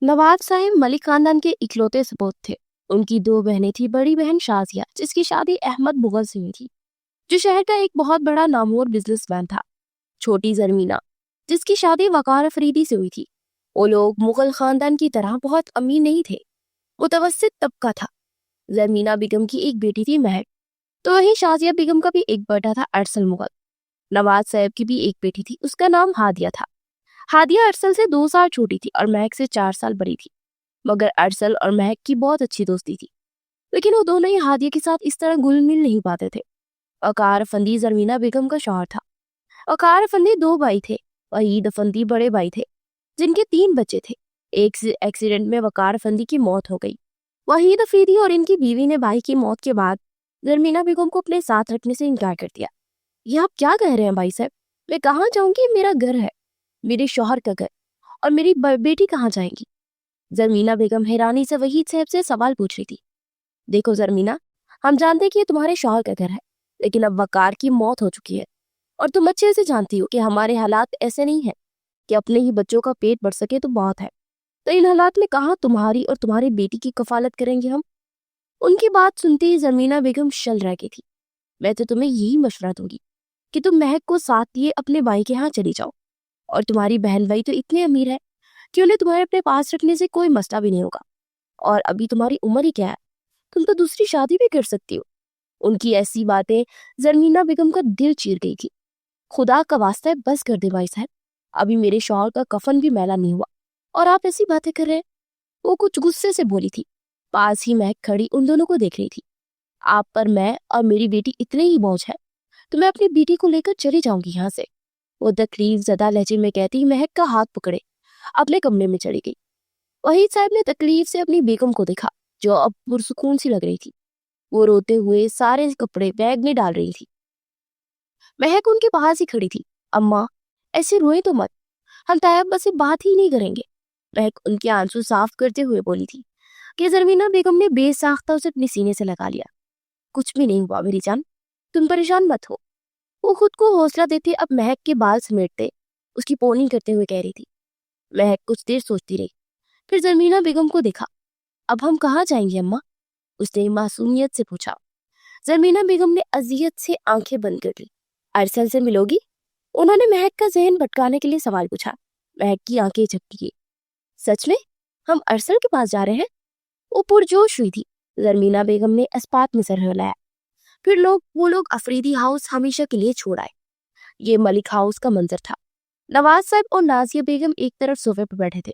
नवाब साहब मलिक खानदान के इकलौते सपूत थे। उनकी दो बहनें थी। बड़ी बहन शाजिया, जिसकी शादी अहमद मुगल से हुई थी, जो शहर का एक बहुत बड़ा नामवर बिजनेसमैन था। छोटी जरमीना, जिसकी शादी वकार अफरीदी से हुई थी। वो लोग मुगल खानदान की तरह बहुत अमीर नहीं थे, मुतवस्सित तबका था। जरमीना बेगम की एक बेटी थी महक, तो वहीं शाजिया बेगम का भी एक बेटा था अरसल मुगल। नवाज साहब की भी एक बेटी थी, उसका नाम हादिया था। हादिया अरसल से 2 साल छोटी थी और महक से 4 साल बड़ी थी। मगर अरसल और महक की बहुत अच्छी दोस्ती थी, लेकिन वो दोनों ही हादिया के साथ इस तरह घुल मिल नहीं पाते थे। वकार अफंदी जरमीना बेगम का शौहर था। वकार अफंदी 2 भाई थे। वहीद अफंदी बड़े भाई थे, जिनके 3 बच्चे थे। एक एक्सीडेंट में वकार अफंदी की मौत हो गई। वहीद अफरीदी और इनकी बीवी ने भाई की मौत के बाद जरमीना बेगम को अपने साथ रखने से इनकार कर दिया। ये आप क्या कह रहे हैं भाई साहब? मैं कहाँ जाऊंगी? मेरा घर है, मेरे शौहर का घर, और मेरी बेटी कहाँ जाएंगी? जरमीना बेगम हैरानी से वहीद साहब से सवाल पूछ रही थी। देखो जरमीना, हम जानते कि ये तुम्हारे शौहर का घर है, लेकिन अब वकार की मौत हो चुकी है और तुम अच्छे से जानती हो कि हमारे हालात ऐसे नहीं है कि अपने ही बच्चों का पेट भर सके तो बहुत है। तो इन हालात में कहाँ तुम्हारी और तुम्हारी बेटी की कफालत करेंगे हम? उनकी बात सुनते ही जरमीना बेगम शल रह गई थी। मैं तो तुम्हें यही मशवरा दूंगी कि तुम महक को साथ लिए अपने भाई के यहाँ चली जाओ, और तुम्हारी बहन भाई तो इतने अमीर है कि उन्हें तुम्हारे अपने पास रखने से कोई मसला भी नहीं होगा। और अभी तुम्हारी उम्र ही क्या है, तुम तो दूसरी शादी भी कर सकती हो। उनकी ऐसी बातें जरमीना बेगम का दिल चीर गई थी। खुदा का वास्ता है, बस कर दे भाई साहब, अभी मेरे शौहर का कफन भी मैला नहीं हुआ और आप ऐसी बातें कर रहे हैं। वो कुछ गुस्से से बोली थी। पास ही महक खड़ी उन दोनों को देख रही थी। आप पर मैं और मेरी बेटी इतने ही बोझ है, तो मैं अपनी बेटी को लेकर चली जाऊंगी यहाँ से। वो तकलीफ ज़दा लहजे में कहती महक का हाथ पकड़े अपने कमरे में चली गई। वहीद साहब ने तकलीफ से अपनी बेगम को देखा, जो अब पुरसुकून सी लग रही थी। वो रोते हुए सारे कपड़े बैग में डाल रही थी। महक उनके पास ही खड़ी थी। अम्मा, ऐसे रोए तो मत, हम तायब से बात ही नहीं करेंगे। महक उनके आंसू साफ करते हुए बोली थी कि जरमीना बेगम ने बेसाख्ता उसे अपने सीने से लगा लिया। कुछ भी नहीं हुआ मेरी जान, तुम परेशान मत हो। वो खुद को हौसला देते अब महक के बाल समेटते उसकी पोनी करते हुए कह रही थी। महक कुछ देर सोचती रही, फिर जरमीना बेगम को देखा। अब हम कहाँ जाएंगे अम्मा? उसने मासूमियत से पूछा। जरमीना बेगम ने अजियत से आंखें बंद कर ली। अरसल से मिलोगी? उन्होंने महक का जहन भटकाने के लिए सवाल पूछा। महक की आंखें झपकी गई। सच में हम अरसल के पास जा रहे हैं? वो पुरजोश हुई थी। जरमीना बेगम ने इस्पात में सर हिलाया। फिर वो लोग अफरीदी हाउस हमेशा के लिए छोड़ आए। ये मलिक हाउस का मंजर था। नवाज साहब और नाजिया बेगम एक तरफ सोफे पर बैठे थे,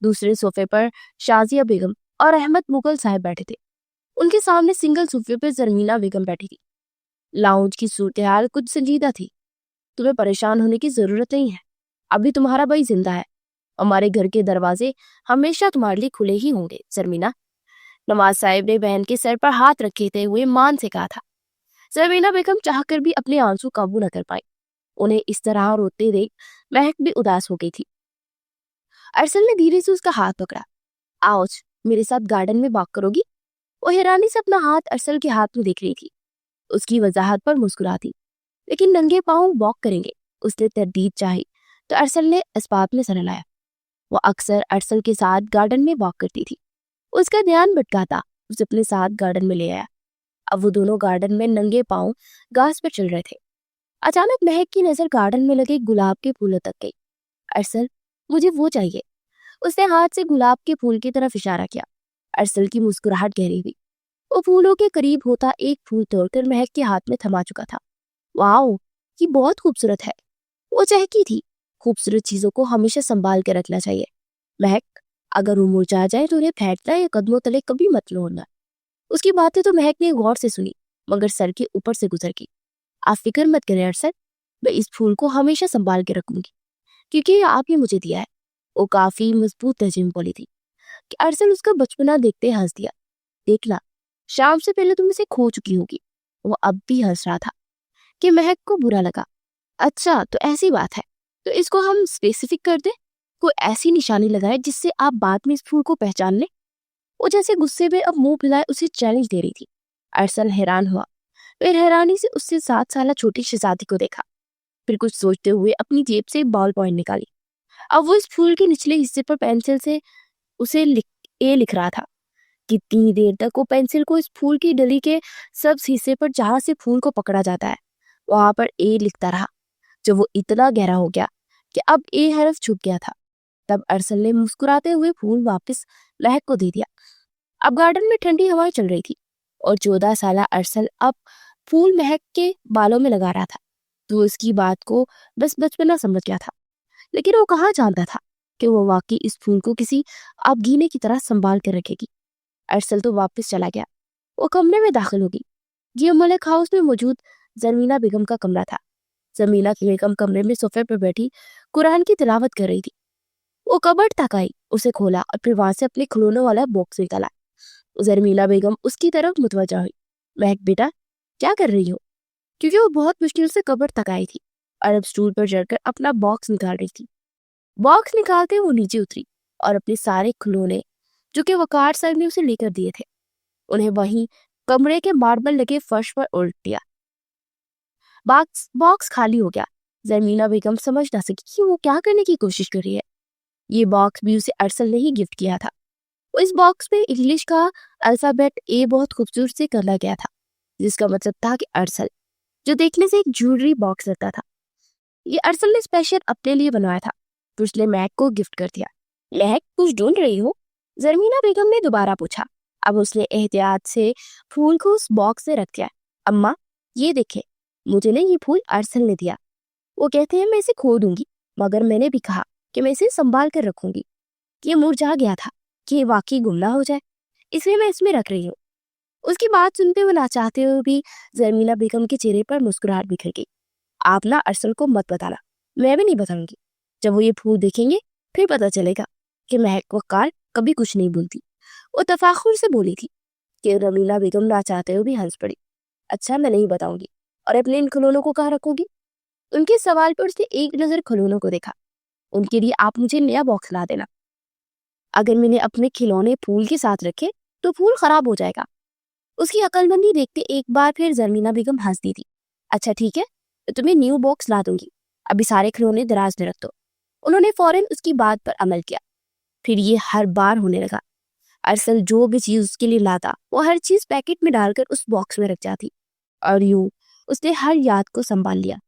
दूसरे सोफे पर शाजिया बेगम और अहमद मुगल साहब बैठे थे। उनके सामने सिंगल सोफे पर जरमीना बेगम बैठी थी। लाउंज की सूरत कुछ संजीदा थी। तुम्हें परेशान होने की जरूरत नहीं है, अभी तुम्हारा भाई जिंदा है। हमारे घर के दरवाजे हमेशा तुम्हारे लिए खुले ही होंगे जरमीना। नवाज साहब ने बहन के सर पर हाथ रखे हुए मान से कहा था। जरमीना बेगम चाहकर भी अपने आंसू काबू न कर पाई। उन्हें इस तरह रोते देख महक भी उदास हो गई थी। अरसल ने धीरे से उसका हाथ पकड़ा। आओ, मेरे साथ गार्डन में वॉक करोगी? वो हैरानी से अपना हाथ अरसल के हाथ में देख रही थी। उसकी वजाहत पर मुस्कुराती। लेकिन नंगे पांव वॉक करेंगे, उसने तरदीद चाही, तो अरसल ने इस बात में सर हिलाया। वो अक्सर अरसल के साथ गार्डन में वॉक करती थी। उसका ध्यान भटकाता उसे अपने साथ गार्डन में ले आया। अब वो दोनों गार्डन में नंगे पांव घास पर चल रहे थे। अचानक महक की नजर गार्डन में लगे गुलाब के फूलों तक गई। अरसल, मुझे वो चाहिए। उसने हाथ से गुलाब के फूल की तरफ इशारा किया। अरसल की मुस्कुराहट गहरी हुई। वो फूलों के करीब होता एक फूल तोड़कर महक के हाथ में थमा चुका था। वाओ, ये बहुत खूबसूरत है। वो चहकी थी। खूबसूरत चीजों को हमेशा संभाल कर रखना चाहिए महक। अगर वो मुरझा जाए तो उन्हें फेंकना या कदमों तले कभी मत लोड़ना। उसकी बातें तो महक ने गौर से सुनी, मगर सर के ऊपर से गुजर गई। आप फिक्र मत करें अरसल, मैं इस फूल को हमेशा संभाल के रखूंगी, क्योंकि आपने मुझे दिया है। वो काफी मजबूत लहजे में बोली थी कि अरसल उसका बचपना देखते हंस दिया। देखना, शाम से पहले तुम इसे खो चुकी होगी। वो अब भी हंस रहा था कि महक को बुरा लगा। अच्छा, तो ऐसी बात है, तो इसको हम स्पेसिफिक कर दे, कोई ऐसी निशानी लगाए जिससे आप बाद में इस फूल को पहचान ले। वो जैसे गुस्से में अब मुंह फैलाए उसे चैलेंज दे रही थी। अरसल हैरान हुआ। फिर हैरानी से उससे 7 साल छोटी शहजादी को देखा। फिर कुछ सोचते हुए अपनी जेब से बॉल पॉइंट निकाली। अब वो इस फूल के निचले हिस्से पर पेंसिल से उसे ए लिख रहा था। कितनी देर तक वो पेंसिल को इस फूल की डली के सब हिस्से पर जहां से फूल को पकड़ा जाता है वहां पर ए लिखता रहा। जब वो इतना गहरा हो गया कि अब ए हरफ छुप गया था, तब अरसल ने मुस्कुराते हुए फूल वापस महक को दे दिया। अब गार्डन में ठंडी हवाएं चल रही थी और 14 साल अरसल अब फूल महक के बालों में लगा रहा था। तो इसकी बात को बस बचपना समझ गया था, लेकिन वो कहाँ जानता था कि वो वाकई इस फूल को किसी आबगीने की तरह संभाल कर रखेगी। अरसल तो वापस चला गया। वो कमरे में दाखिल होगी। ये मलिक हाउस में मौजूद जमीना बेगम का कमरा था। जमीना की बेगम कमरे में सोफे पर बैठी कुरान की तिलावत कर रही थी। वो कबर्ड तक आई, उसे खोला और फिर वहां से अपने खिलौनों वाला बॉक्स निकाला। जमीना बेगम उसकी तरफ मुतवज्जा हुई। महक बेटा, क्या कर रही हो? क्योंकि वो बहुत मुश्किल से कबर्ड तक आई थी और अब स्टूल पर चढ़कर अपना बॉक्स निकाल रही थी। बॉक्स निकालते वो नीचे उतरी और अपने सारे खिलौने जो कि वकार सर ने उसे लेकर दिए थे उन्हें वहीं कमरे के मार्बल लगे फर्श पर उल्ट दिया। बॉक्स खाली हो गया। जमीना बेगम समझ ना सकी कि वो क्या करने की कोशिश कर रही है। ये बॉक्स भी उसे अरसल ने ही गिफ्ट किया था। वो इस बॉक्स में इंग्लिश का अल्फाबेट ए बहुत खूबसूरत से करला गया था, जिसका मतलब था कि अरसल, जो देखने से एक ज्वेलरी बॉक्स लगता था। ये अरसल ने स्पेशल अपने लिए बनवाया था, तो उसने महक को गिफ्ट कर दिया। महक, कुछ ढूंढ रही हो? जमीना बेगम ने दोबारा पूछा। अब उसने एहतियात से फूल को उस बॉक्स में रख दिया। अम्मा, ये देखे, मुझे ना ये फूल अरसल ने दिया। वो कहते हैं मैं इसे खो दूंगी, मगर मैंने भी कहा कि मैं इसे संभाल कर रखूंगी। ये मुरझा गया था कि ये वाकई गुम ना हो जाए, इसलिए मैं इसमें रख रही हूँ। उसकी बात सुनते हुए ना चाहते हुए भी जमीना बेगम के चेहरे पर मुस्कुराहट बिखर गई। आप ना अरसल को मत बताना, मैं भी नहीं बताऊंगी। जब वो ये फूल देखेंगे फिर पता चलेगा कि महक वकार कभी कुछ नहीं बोलती। वो तफाखुर से बोली थी कि जमीना बेगम ना चाहते हुए भी हंस पड़ी। अच्छा, मैं नहीं बताऊंगी। और अपने इन खिलौनों को कहाँ रखोगी? उनके सवाल पर उसने एक नजर खिलौनों को देखा। उनके लिए आप मुझे नया बॉक्स ला देना। अगर मैंने अपने खिलौने फूल के साथ रखे तो फूल खराब हो जाएगा। उसकी अक्लमंदी देखते एक बार फिर जमीना बेगम हंस दी थी। अच्छा ठीक है, तो तुम्हें न्यू बॉक्स ला दूंगी। अभी सारे खिलौने दराज में रख दो। उन्होंने फौरन उसकी बात पर अमल किया। फिर ये हर बार होने लगा। अरसल जो भी चीज उसके लिए लाता वो हर चीज पैकेट में डालकर उस बॉक्स में रख जाती, और यूं उसने हर याद को संभाल लिया।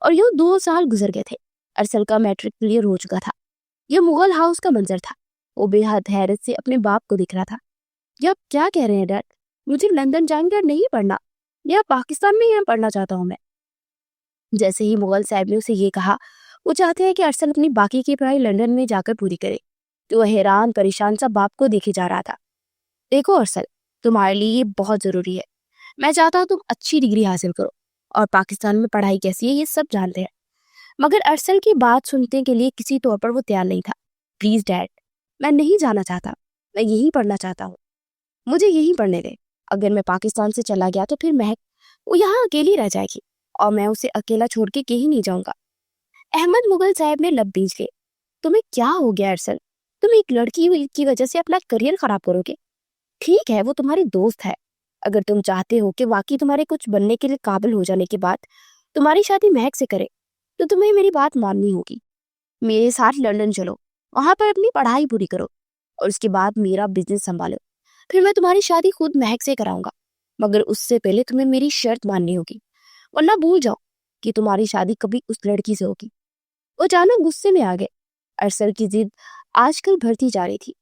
और यूं 2 साल गुजर गए थे। अरसल का मैट्रिक क्लियर हो चुका था। यह मुगल हाउस का मंजर था। वो बेहद हैरत से अपने बाप को दिख रहा था। ये आप क्या कह रहे हैं डैड? मुझे लंदन जाकर नहीं पढ़ना, या पाकिस्तान में यहाँ पढ़ना चाहता हूँ मैं। जैसे ही मुगल साहब ने उसे ये कहा, वो चाहते हैं कि अरसल अपनी बाकी की पढ़ाई लंदन में जाकर पूरी करे, तो वह हैरान परेशान सा बाप को देखे जा रहा था। देखो अरसल, तुम्हारे लिए ये बहुत जरूरी है। मैं चाहता हूँ तुम अच्छी डिग्री हासिल करो, और पाकिस्तान में पढ़ाई कैसी है ये सब जानते हैं। मगर अरसल की बात सुनने के लिए किसी तौर पर वो तैयार नहीं था। प्लीज डैड, मैं नहीं जाना चाहता, मैं यही पढ़ना चाहता हूँ। मुझे यही पढ़ने दे। अगर मैं पाकिस्तान से चला गया तो फिर महक वो यहाँ अकेली रह जाएगी, और मैं उसे अकेला छोड़ के कहीं नहीं जाऊंगा। अहमद मुगल साहब ने लब बींच लिए। तुम्हें क्या हो गया अरसल? तुम एक लड़की की वजह से अपना करियर खराब करोगे? ठीक है, वो तुम्हारी दोस्त है। अगर तुम चाहते हो कि वाकई तुम्हारे कुछ बनने के लिए काबिल हो जाने के बाद तुम्हारी शादी महक से करे, तो तुम्हें मेरी बात माननी होगी। मेरे साथ लंदन चलो, वहां पर अपनी पढ़ाई पूरी करो, और उसके बाद मेरा बिजनेस संभालो। फिर मैं तुम्हारी शादी खुद महक से कराऊंगा, मगर उससे पहले तुम्हें मेरी शर्त माननी होगी, वरना भूल जाओ कि तुम्हारी शादी कभी उस लड़की से होगी। वो अचानक गुस्से में आ गए। अरसल की जिद आजकल बढ़ती जा रही थी।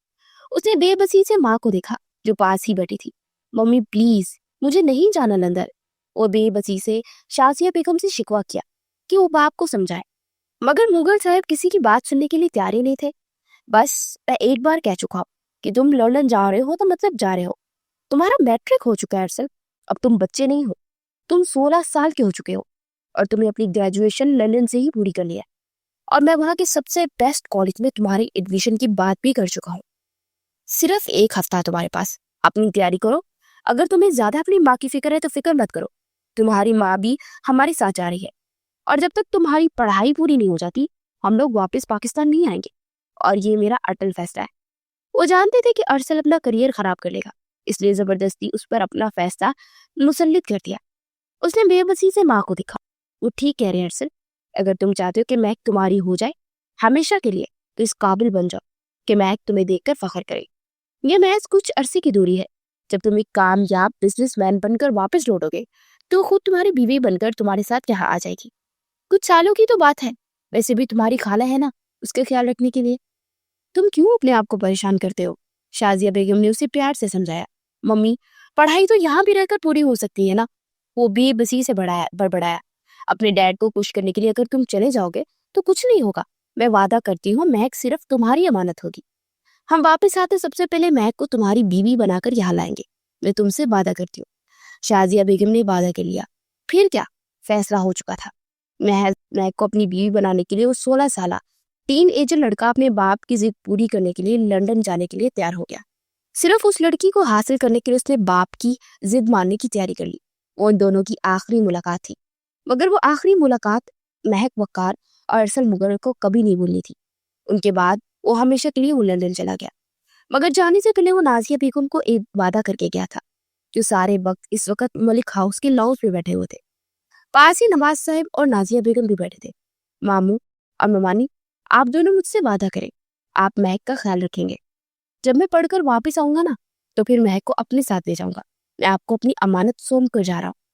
उसने बेबसी से माँ को देखा, जो पास ही बैठी थी। मम्मी प्लीज, मुझे नहीं जाना लंदन। वो बेबसी से शाजिया बेगम से शिकवा किया कि वो बाप को समझाए, मगर मुगल साहब किसी की बात सुनने के लिए तैयार ही नहीं थे। बस मैं एक बार कह चुका हूँ कि तुम लंदन जा रहे हो तो मतलब जा रहे हो। तुम्हारा मैट्रिक हो चुका है अरसल, अब तुम बच्चे नहीं हो। तुम 16 साल के हो चुके हो, और तुम्हें अपनी ग्रेजुएशन लंदन से ही पूरी करनी है, और मैं वहाँ के सबसे बेस्ट कॉलेज में तुम्हारी एडमिशन की बात भी कर चुका हूँ। सिर्फ 1 हफ्ता है तुम्हारे पास, अपनी तैयारी करो। अगर तुम्हें ज्यादा अपनी माँ की फिक्र है तो फिक्र मत करो, तुम्हारी माँ भी हमारे साथ जा रही है, और जब तक तुम्हारी पढ़ाई पूरी नहीं हो जाती हम लोग वापस पाकिस्तान नहीं आएंगे, और ये मेरा अटल फैसला है। वो जानते थे कि अरसल अपना करियर खराब कर लेगा, इसलिए जबरदस्ती उस पर अपना फैसला मुसल्लित कर दिया। उसने बेबसी से माँ को दिखा। वो ठीक कह रहे हैं अरसल, अगर तुम चाहते हो कि महक तुम्हारी हो जाए हमेशा के लिए, तो इस काबिल बन जाओ। کہ مہک تمہیں دیکھ کر فخر کرے۔ یہ محض کچھ عرصے کی دوری ہے۔ جب تم ایک کامیاب بزنس مین بن کر واپس لوٹو گے تو خود تمہاری بیوی بن کر تمہارے ساتھ یہاں آ جائے گی۔ کچھ سالوں کی تو بات ہے، ویسے بھی تمہاری خالہ ہے نا اس کا خیال رکھنے کے لیے۔ تم کیوں اپنے آپ کو پریشان کرتے ہو؟ شازیہ بیگم نے اسے پیار سے سمجھایا۔ ممی، پڑھائی تو یہاں بھی رہ کر پوری ہو سکتی ہے نا، وہ بے بسی سے بڑبڑایا۔ اپنے ڈیڈ کو خوش کرنے کے لیے اگر تم چلے جاؤ گے تو کچھ نہیں ہوگا۔ میں وعدہ کرتی ہوں مہک صرف تمہاری امانت ہوگی۔ ہم واپس آتے سب سے پہلے مہک کو تمہاری بیوی بنا کر یہاں لائیں گے، میں تم سے وعدہ کرتی ہوں۔ شازیہ بیگم نے وعدہ کر لیا۔ پھر کیا، فیصلہ ہو چکا تھا۔ مہک کو اپنی بیوی بنانے کے لیے وہ 16 سالہ ٹین ایجر لڑکا اپنے باپ کی ضد پوری کرنے کے لیے لندن جانے کے لیے تیار ہو گیا۔ صرف اس لڑکی کو حاصل کرنے کے لیے اس نے باپ کی ضد ماننے کی تیاری کر لی۔ وہ ان دونوں کی آخری ملاقات تھی، مگر وہ آخری ملاقات مہک وقار اور ارسل مغل کو کبھی نہیں بھولنی تھی۔ ان کے بعد وہ ہمیشہ کے لیے وہ لندن چلا گیا، مگر جانے سے پہلے وہ نازیہ بیگم کو ایک وعدہ کر کے گیا تھا، جو سارے وقت اس وقت ملک ہاؤس کے لاؤنج پہ بیٹھے ہوئے تھے۔ پاس ہی نواز صاحب اور نازیہ بیگم بھی بیٹھے تھے۔ ماموں اور ممانی، آپ دونوں مجھ سے وعدہ کریں، آپ مہک کا خیال رکھیں گے۔ جب میں پڑھ کر واپس آؤں گا نا تو پھر مہک کو اپنے ساتھ لے جاؤں گا۔ میں آپ کو اپنی امانت سونپ کر جا رہا ہوں۔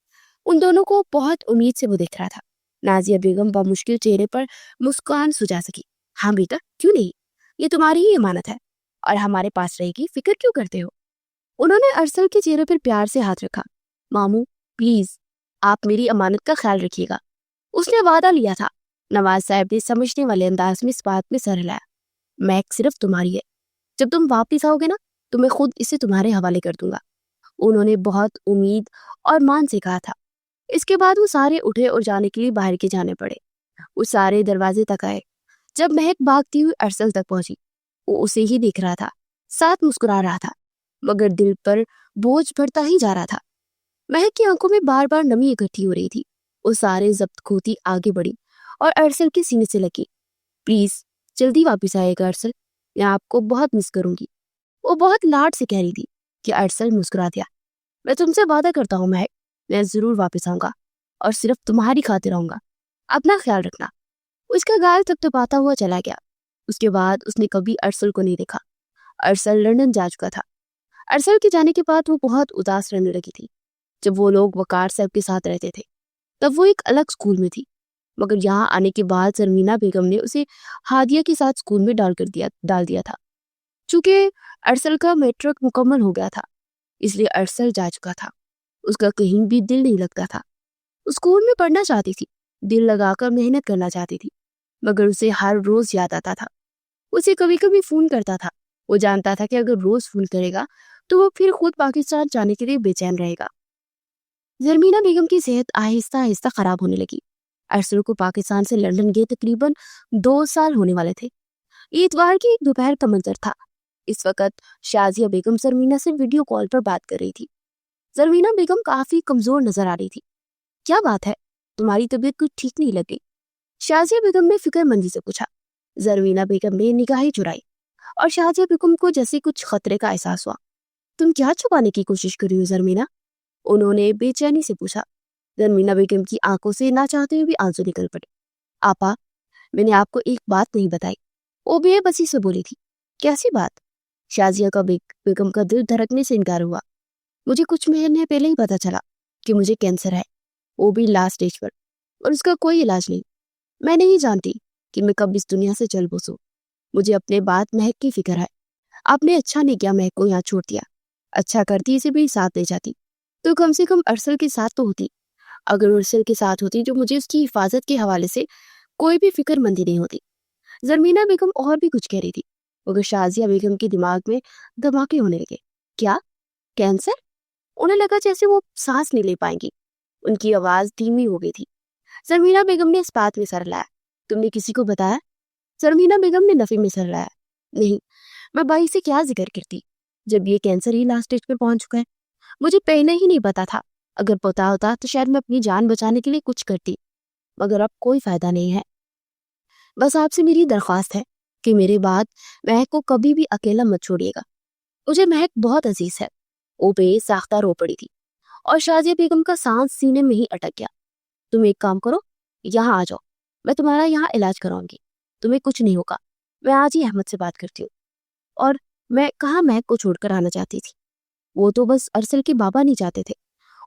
ان دونوں کو بہت امید سے وہ دیکھ رہا تھا۔ نازیہ بیگم بمشکل چہرے پر مسکان سجا سکی۔ ہاں بیٹا، کیوں نہیں، یہ تمہاری ہی امانت ہے اور ہمارے پاس رہے گی، فکر کیوں کرتے ہو؟ انہوں نے ارسل کے چہرے پر پیار سے ہاتھ رکھا۔ ماموں پلیز، آپ میری امانت کا خیال رکھیے گا۔ اس نے وعدہ لیا تھا۔ نواز صاحب نے سمجھنے والے انداز میں اس بات میں سر ہلایا۔ مہک صرف تمہاری ہے، جب تم واپس آؤ گے نا تو میں خود اسے تمہارے حوالے کر دوں گا۔ انہوں نے بہت امید اور مان سے کہا تھا۔ اس کے بعد وہ سارے اٹھے اور جانے کے لیے باہر کے جانے پڑے۔ وہ سارے دروازے تک آئے۔ جب مہک بھاگتی ہوئی ارسل تک پہنچی، وہ اسے ہی دیکھ رہا تھا، ساتھ مسکرا رہا تھا، مگر دل پر بوجھ بڑھتا ہی جا رہا تھا۔ مہک کی آنکھوں میں بار بار نمی اکٹھی ہو رہی تھی۔ وہ سارے ضبط کھوتی آگے بڑھی اور ارسل کے سینے سے لگی۔ پلیز جلدی واپس آئے گا ارسل، میں آپ کو بہت مس کروں گی، وہ بہت لاڈ سے کہہ رہی تھی کہ ارسل مسکرا دیا۔ میں تم سے وعدہ کرتا ہوں مہک، میں ضرور واپس آؤں گا اور صرف تمہاری خاطر آؤں گا، اپنا خیال رکھنا۔ اس کا گال تپتپاتا ہوا چلا گیا۔ اس کے بعد اس نے کبھی ارسل کو نہیں دیکھا۔ ارسل لندن جا چکا تھا۔ ارسل کے جانے کے بعد وہ بہت اداس رہنے لگی تھی۔ جب وہ لوگ وقار صاحب کے ساتھ رہتے تھے تب وہ ایک الگ اسکول میں تھی، مگر یہاں آنے کے بعد زرمینہ بیگم نے اسے ہادیہ کے ساتھ اسکول میں ڈال دیا تھا۔ چونکہ ارسل کا میٹرک مکمل ہو گیا تھا اس لیے ارسل جا چکا تھا۔ اس کا کہیں بھی دل نہیں لگتا تھا۔ اسکول میں پڑھنا چاہتی تھی، دل لگا کر محنت کرنا چاہتی تھی، مگر اسے ہر روز یاد آتا تھا۔ اسے کبھی کبھی فون کرتا تھا۔ وہ جانتا تھا کہ اگر روز فون کرے گا تو وہ پھر خود پاکستان جانے کے لیے بے چین رہے گا۔ زرمینہ بیگم کی صحت آہستہ آہستہ خراب ہونے لگی۔ ارسل کو پاکستان سے لندن گئے تقریباً 2 سال ہونے والے تھے۔ اتوار کی ایک دوپہر کا منظر تھا۔ اس وقت شازیہ بیگم زرمینہ سے ویڈیو کال پر بات کر رہی تھی۔ زرمینہ بیگم کافی کمزور نظر آ رہی تھی۔ کیا بات ہے، تمہاری طبیعت کچھ ٹھیک نہیں لگ رہی؟ شازیہ بیگم نے فکر مندی سے پوچھا۔ زرمینہ بیگم نے نگاہیں چرائی اور شازیہ بیگم کو جیسے کچھ خطرے کا احساس ہوا۔ تم کیا چھپانے کی کوشش کر رہی ہو زرمینہ؟ انہوں نے بے چینی سے پوچھا۔ زرمینہ بیگم کی آنکھوں سے نہ چاہتے ہوئے بھی آنسو نکل پڑے۔ آپا، میں نے آپ کو ایک بات نہیں بتائی، وہ بے بسی سے بولی تھی۔ کیسی بات؟ شازیہ کا بیگم کا دل دھڑکنے سے انکار ہوا۔ مجھے کچھ مہینے پہلے ہی پتا چلا کہ مجھے کینسر ہے، وہ بھی لاسٹ اسٹیج پر، اور اس کا کوئی علاج نہیں۔ میں نہیں جانتی کہ میں کب اس دنیا سے چل بسوں۔ مجھے اپنے بات مہک کی فکر ہے۔ آپ نے اچھا نہیں کیا مہک کو یہاں چھوڑ دیا، اچھا کرتی اسے بھی ساتھ لے جاتی تو کم سے کم ارسل کے ساتھ تو ہوتی۔ اگر ارسل کے ساتھ ہوتی جو مجھے اس کی حفاظت کے حوالے سے کوئی بھی فکر مندی نہیں ہوتی۔ زرمینہ بیگم اور بھی کچھ کہہ رہی تھی، مگر شازیہ بیگم کے دماغ میں دھماکے ہونے لگے۔ کیا کینسر؟ انہیں لگا جیسے وہ سانس نہیں لے پائیں گی۔ ان کی آواز دھیمی ہو گئی تھی۔ زرمینہ بیگم نے اس بات میں سر ہلایا۔ تم نے کسی کو بتایا؟ زرمینہ بیگم نے نفی میں سر ہلایا۔ نہیں، میں بھائی سے کیا ذکر کرتی جب یہ کینسر ہی لاسٹ اسٹیج پر پہنچ چکا ہے۔ مجھے پہلے ہی نہیں پتا تھا، اگر پتا ہوتا تو شاید میں اپنی جان بچانے کے لیے کچھ کرتی، مگر اب کوئی فائدہ نہیں ہے۔ بس آپ سے میری درخواست ہے کہ میرے بعد مہک کو کبھی بھی اکیلا مت چھوڑیے گا۔ مجھے مہک بہت عزیز ہے۔ وہ بے ساختہ رو پڑی تھی اور شازیہ بیگم کا سانس سینے میں ہی اٹک گیا۔ تم ایک کام کرو، یہاں آ جاؤ، میں تمہارا یہاں علاج کراؤں گی، تمہیں کچھ نہیں ہوگا۔ میں آج ہی احمد سے بات کرتی ہوں۔ اور मैं कहाँ महक को छोड़कर आना चाहती थी। वो तो बस अरसल के बाबा नहीं चाहते थे।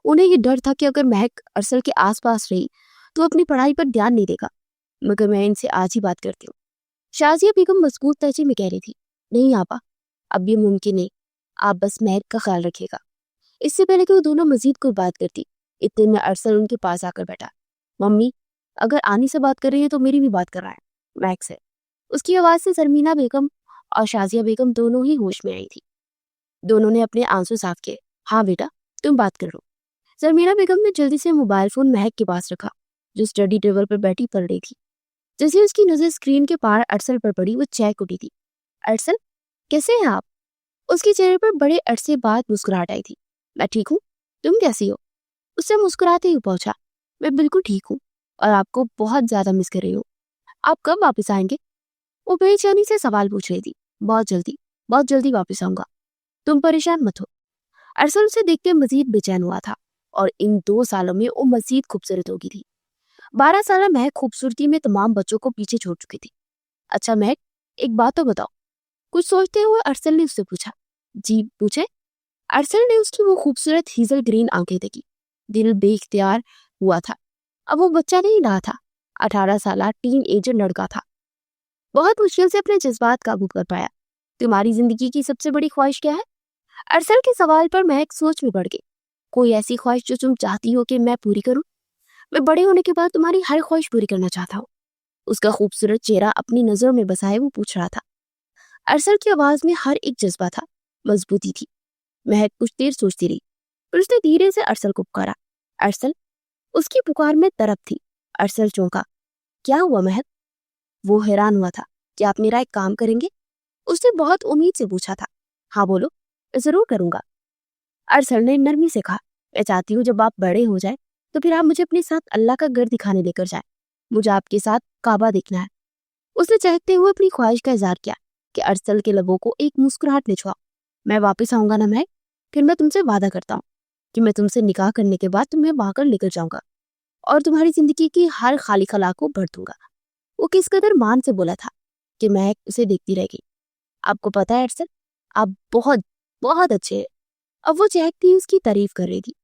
उन्हें ये डर था कि अगर महक अरसल के आसपास रही तो अपनी पढ़ाई पर ध्यान नहीं देगा। मगर मैं इनसे आज ही बात करती हूँ। शाजिया बेगम मजबूत लहजे में कह रही थी, नहीं आपा, अब ये मुमकिन नहीं, आप बस महक का ख्याल रखिएगा। इससे पहले कि वो दोनों मजीद कोई बात करती, इतने में अरसल उनके पास आकर बैठा। मम्मी, अगर आनी से बात कर रही है तो मेरी भी बात कर रहा है, महक से। उसकी आवाज से जरमीना बेगम और शाजिया बेगम दोनों ही होश में आई थी। दोनों ने अपने आंसू साफ किए। हाँ बेटा, तुम बात करो। जरमीना बेगम ने जल्दी से मोबाइल फोन महक के पास रखा, जो स्टडी टेबल पर बैठी पढ़ रही थी। जैसे उसकी नजर स्क्रीन के पार अरसल पर पड़ी, वो चैक उठी थी। अरसल, कैसे हैं आप? उसके चेहरे पर बड़े अरसे बाद मुस्कुराहट आई थी। मैं ठीक हूँ, तुम कैसी हो? उससे मुस्कुराते ही पहुंचा। मैं बिल्कुल ठीक हूँ और आपको बहुत ज्यादा मिस कर रही हूँ। आप कब वापस आएंगे? वो बेचैनी से सवाल पूछ रही थी। बहुत जल्दी वापस आऊंगा, तुम परेशान मत हो। अरसल उसे देख के मजीद बेचैन हुआ था और इन 2 सालों में वो मजीद खूबसूरत हो गई थी। 12 साल महक खूबसूरती में तमाम बच्चों को पीछे छोड़ चुकी थी। अच्छा महक, एक बात तो बताओ, कुछ सोचते हुए अरसल ने उससे पूछा। जी पूछे। अरसल ने उसकी वो खूबसूरत हीजल ग्रीन आंखें देखी। दिल बेख्तियार हुआ था। अब वो बच्चा नहीं रहा था, 18 साल टीन एजर लड़का था। बहुत मुश्किल से अपने जज्बात काबू कर पाया। तुम्हारी जिंदगी की सबसे बड़ी ख्वाहिश क्या है? अरसल के सवाल पर महक सोच में पड़ गई। कोई ऐसी ख्वाहिश जो तुम चाहती हो कि मैं पूरी करूं? मैं बड़े होने के बाद तुम्हारी हर ख्वाहिश पूरी करना चाहता हूँ। उसका खूबसूरत चेहरा अपनी नजरों में बसाए वो पूछ रहा था। अरसल की आवाज में हर एक जज्बा था, मजबूती थी। महक कुछ देर सोचती रही, फिर उसने धीरे से अरसल को पुकारा। अरसल। उसकी पुकार में तरफ थी। अरसल चौंका। क्या हुआ महक? वो हैरान हुआ था। क्या आप मेरा एक काम करेंगे? उसने बहुत उम्मीद से पूछा था। हाँ बोलो, जरूर करूंगा। अरसल ने नरमी से कहा, मैं चाहती हूँ जब आप बड़े हो जाए तो फिर आप मुझे अपने साथ अल्लाह का घर दिखाने लेकर जाए। मुझे आपके साथ काबा देखना है। उसने चहकते हुए अपनी ख्वाहिश का इजहार किया कि अरसल के लबों को एक मुस्कुराहट ने छुआ। मैं वापस आऊंगा ना महक, फिर मैं तुमसे वादा करता हूँ कि मैं तुमसे निकाह करने के बाद तुम्हें वहां कर लेकर जाऊंगा और तुम्हारी जिंदगी की हर खाली खला को भर दूंगा। वो किस कदर मान से बोला था कि महक उसे देखती रह गई। आपको पता है अरसल, आप बहुत बहुत अच्छे हैं। अब वो चहकती उसकी तारीफ कर रही थी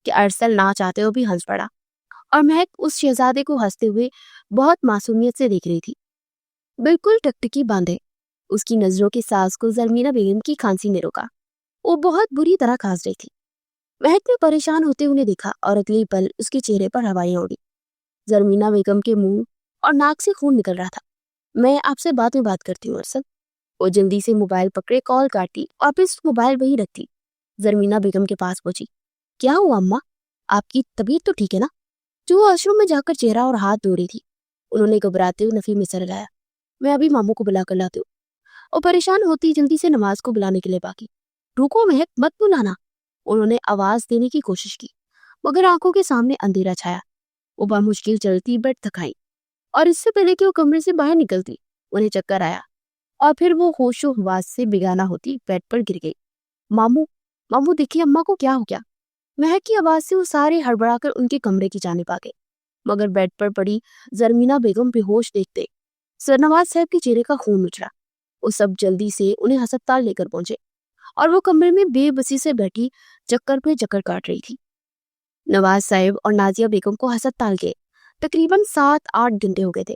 कि अरसल ना चाहते हो भी हंस पड़ा और महक उस शहजादे को हंसते हुए बहुत मासूमियत से देख रही थी, बिल्कुल टकटकी बांधे। उसकी नजरों के सास को जरमीना बेगम की खांसी ने रोका। वो बहुत बुरी तरह खांस रही थी। महक ने परेशान होते उन्हें देखा और अगले पल उसके चेहरे पर हवाएं उड़ी। जरमीना बेगम के मुंह और नाक से खून निकल रहा था। मैं आपसे बाद में बात करती हूँ अरसल। वो जल्दी से मोबाइल पकड़े कॉल काटी, वापस मोबाइल वहीं रखती। जरमीना बेगम के पास पहुंची। क्या हुआ अम्मा, आपकी तबीयत तो ठीक है ना? जो वॉशरूम में जाकर चेहरा और हाथ धो रही थी। उन्होंने घबराते हुए नफी में सर हिलाया। मैं अभी मामू को बुला कर लाती हूँ। और परेशान होती जल्दी से नमाज को बुलाने के लिए बाकी। रुको महक, मत बुलाना। उन्होंने आवाज देने की कोशिश की, मगर आंखों के सामने अंधेरा छाया। वो बामुश्किल चलती बेड तक आई और इससे पहले कि वो कमरे से बाहर निकलती उन्हें चक्कर आया और फिर वो होशो हवास से बेगाना होती बेड पर गिर गई। मामू, मामू देखिए अम्मा को क्या हो गया? महक की आवाज से वो सारे हड़बड़ाकर उनके कमरे की जानिब आ गए, मगर बेड पर पड़ी जरमीना बेगम बेहोश देखते सरनवाज साहब के चेहरे का खून उछला। वो सब जल्दी से उन्हें अस्पताल लेकर पहुंचे और वो कमरे में बेबसी से बैठी चक्कर पे चक्कर काट रही थी। नवाज साहब और नाजिया बेगम को अस्पताल के तकरीबन 7-8 घंटे हो गए थे।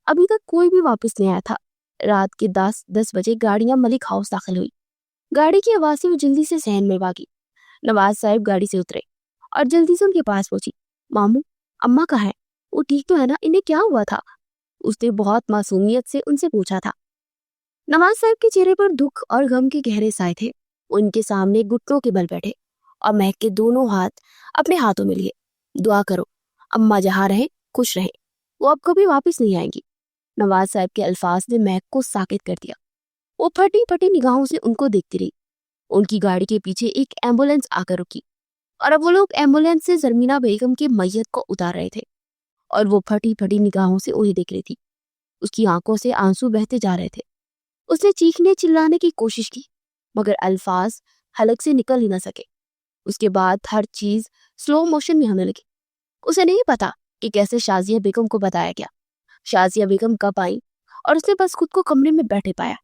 अभी तक कोई भी वापस नहीं आया था। रात के 10 बजे गाड़ियां मलिक हाउस दाखिल हुई। गाड़ी की आवाज से वो जल्दी से सहन में भागी। नवाज साहब गाड़ी से उतरे और जल्दी से उनके पास पहुंची। मामू, अम्मा कहाँ है? वो ठीक तो है ना? इन्हें क्या हुआ था? उसने बहुत मासूमियत से उनसे पूछा था। नवाज साहब के चेहरे पर दुख और गम के गहरे साए थे। उनके सामने घुटनों के बल बैठे और महक के दोनों हाथ अपने हाथों में लिए। दुआ करो अम्मा जहां रहे खुश रहे, वो अब कभी वापस नहीं आएंगी। नवाज साहब के अल्फाज ने महक को साकित कर दिया। वो फटी फटी निगाहों से उनको देखती रही। उनकी गाड़ी के पीछे एक एम्बुलेंस आकर रुकी और अब वो लोग एम्बुलेंस से जरमीना बेगम के मैयत को उतार रहे थे और वो फटी फटी निगाहों से उन्हें देख रही थी। उसकी आंखों से आंसू बहते जा रहे थे। उसने चीखने चिल्लाने की कोशिश की, मगर अल्फाज हलक से निकल ही न सके। उसके बाद हर चीज स्लो मोशन में होने लगी। उसे नहीं पता कि कैसे शाजिया बेगम को बताया गया, शाजिया बेगम कब आई और उसने बस खुद को कमरे में बैठे पाया।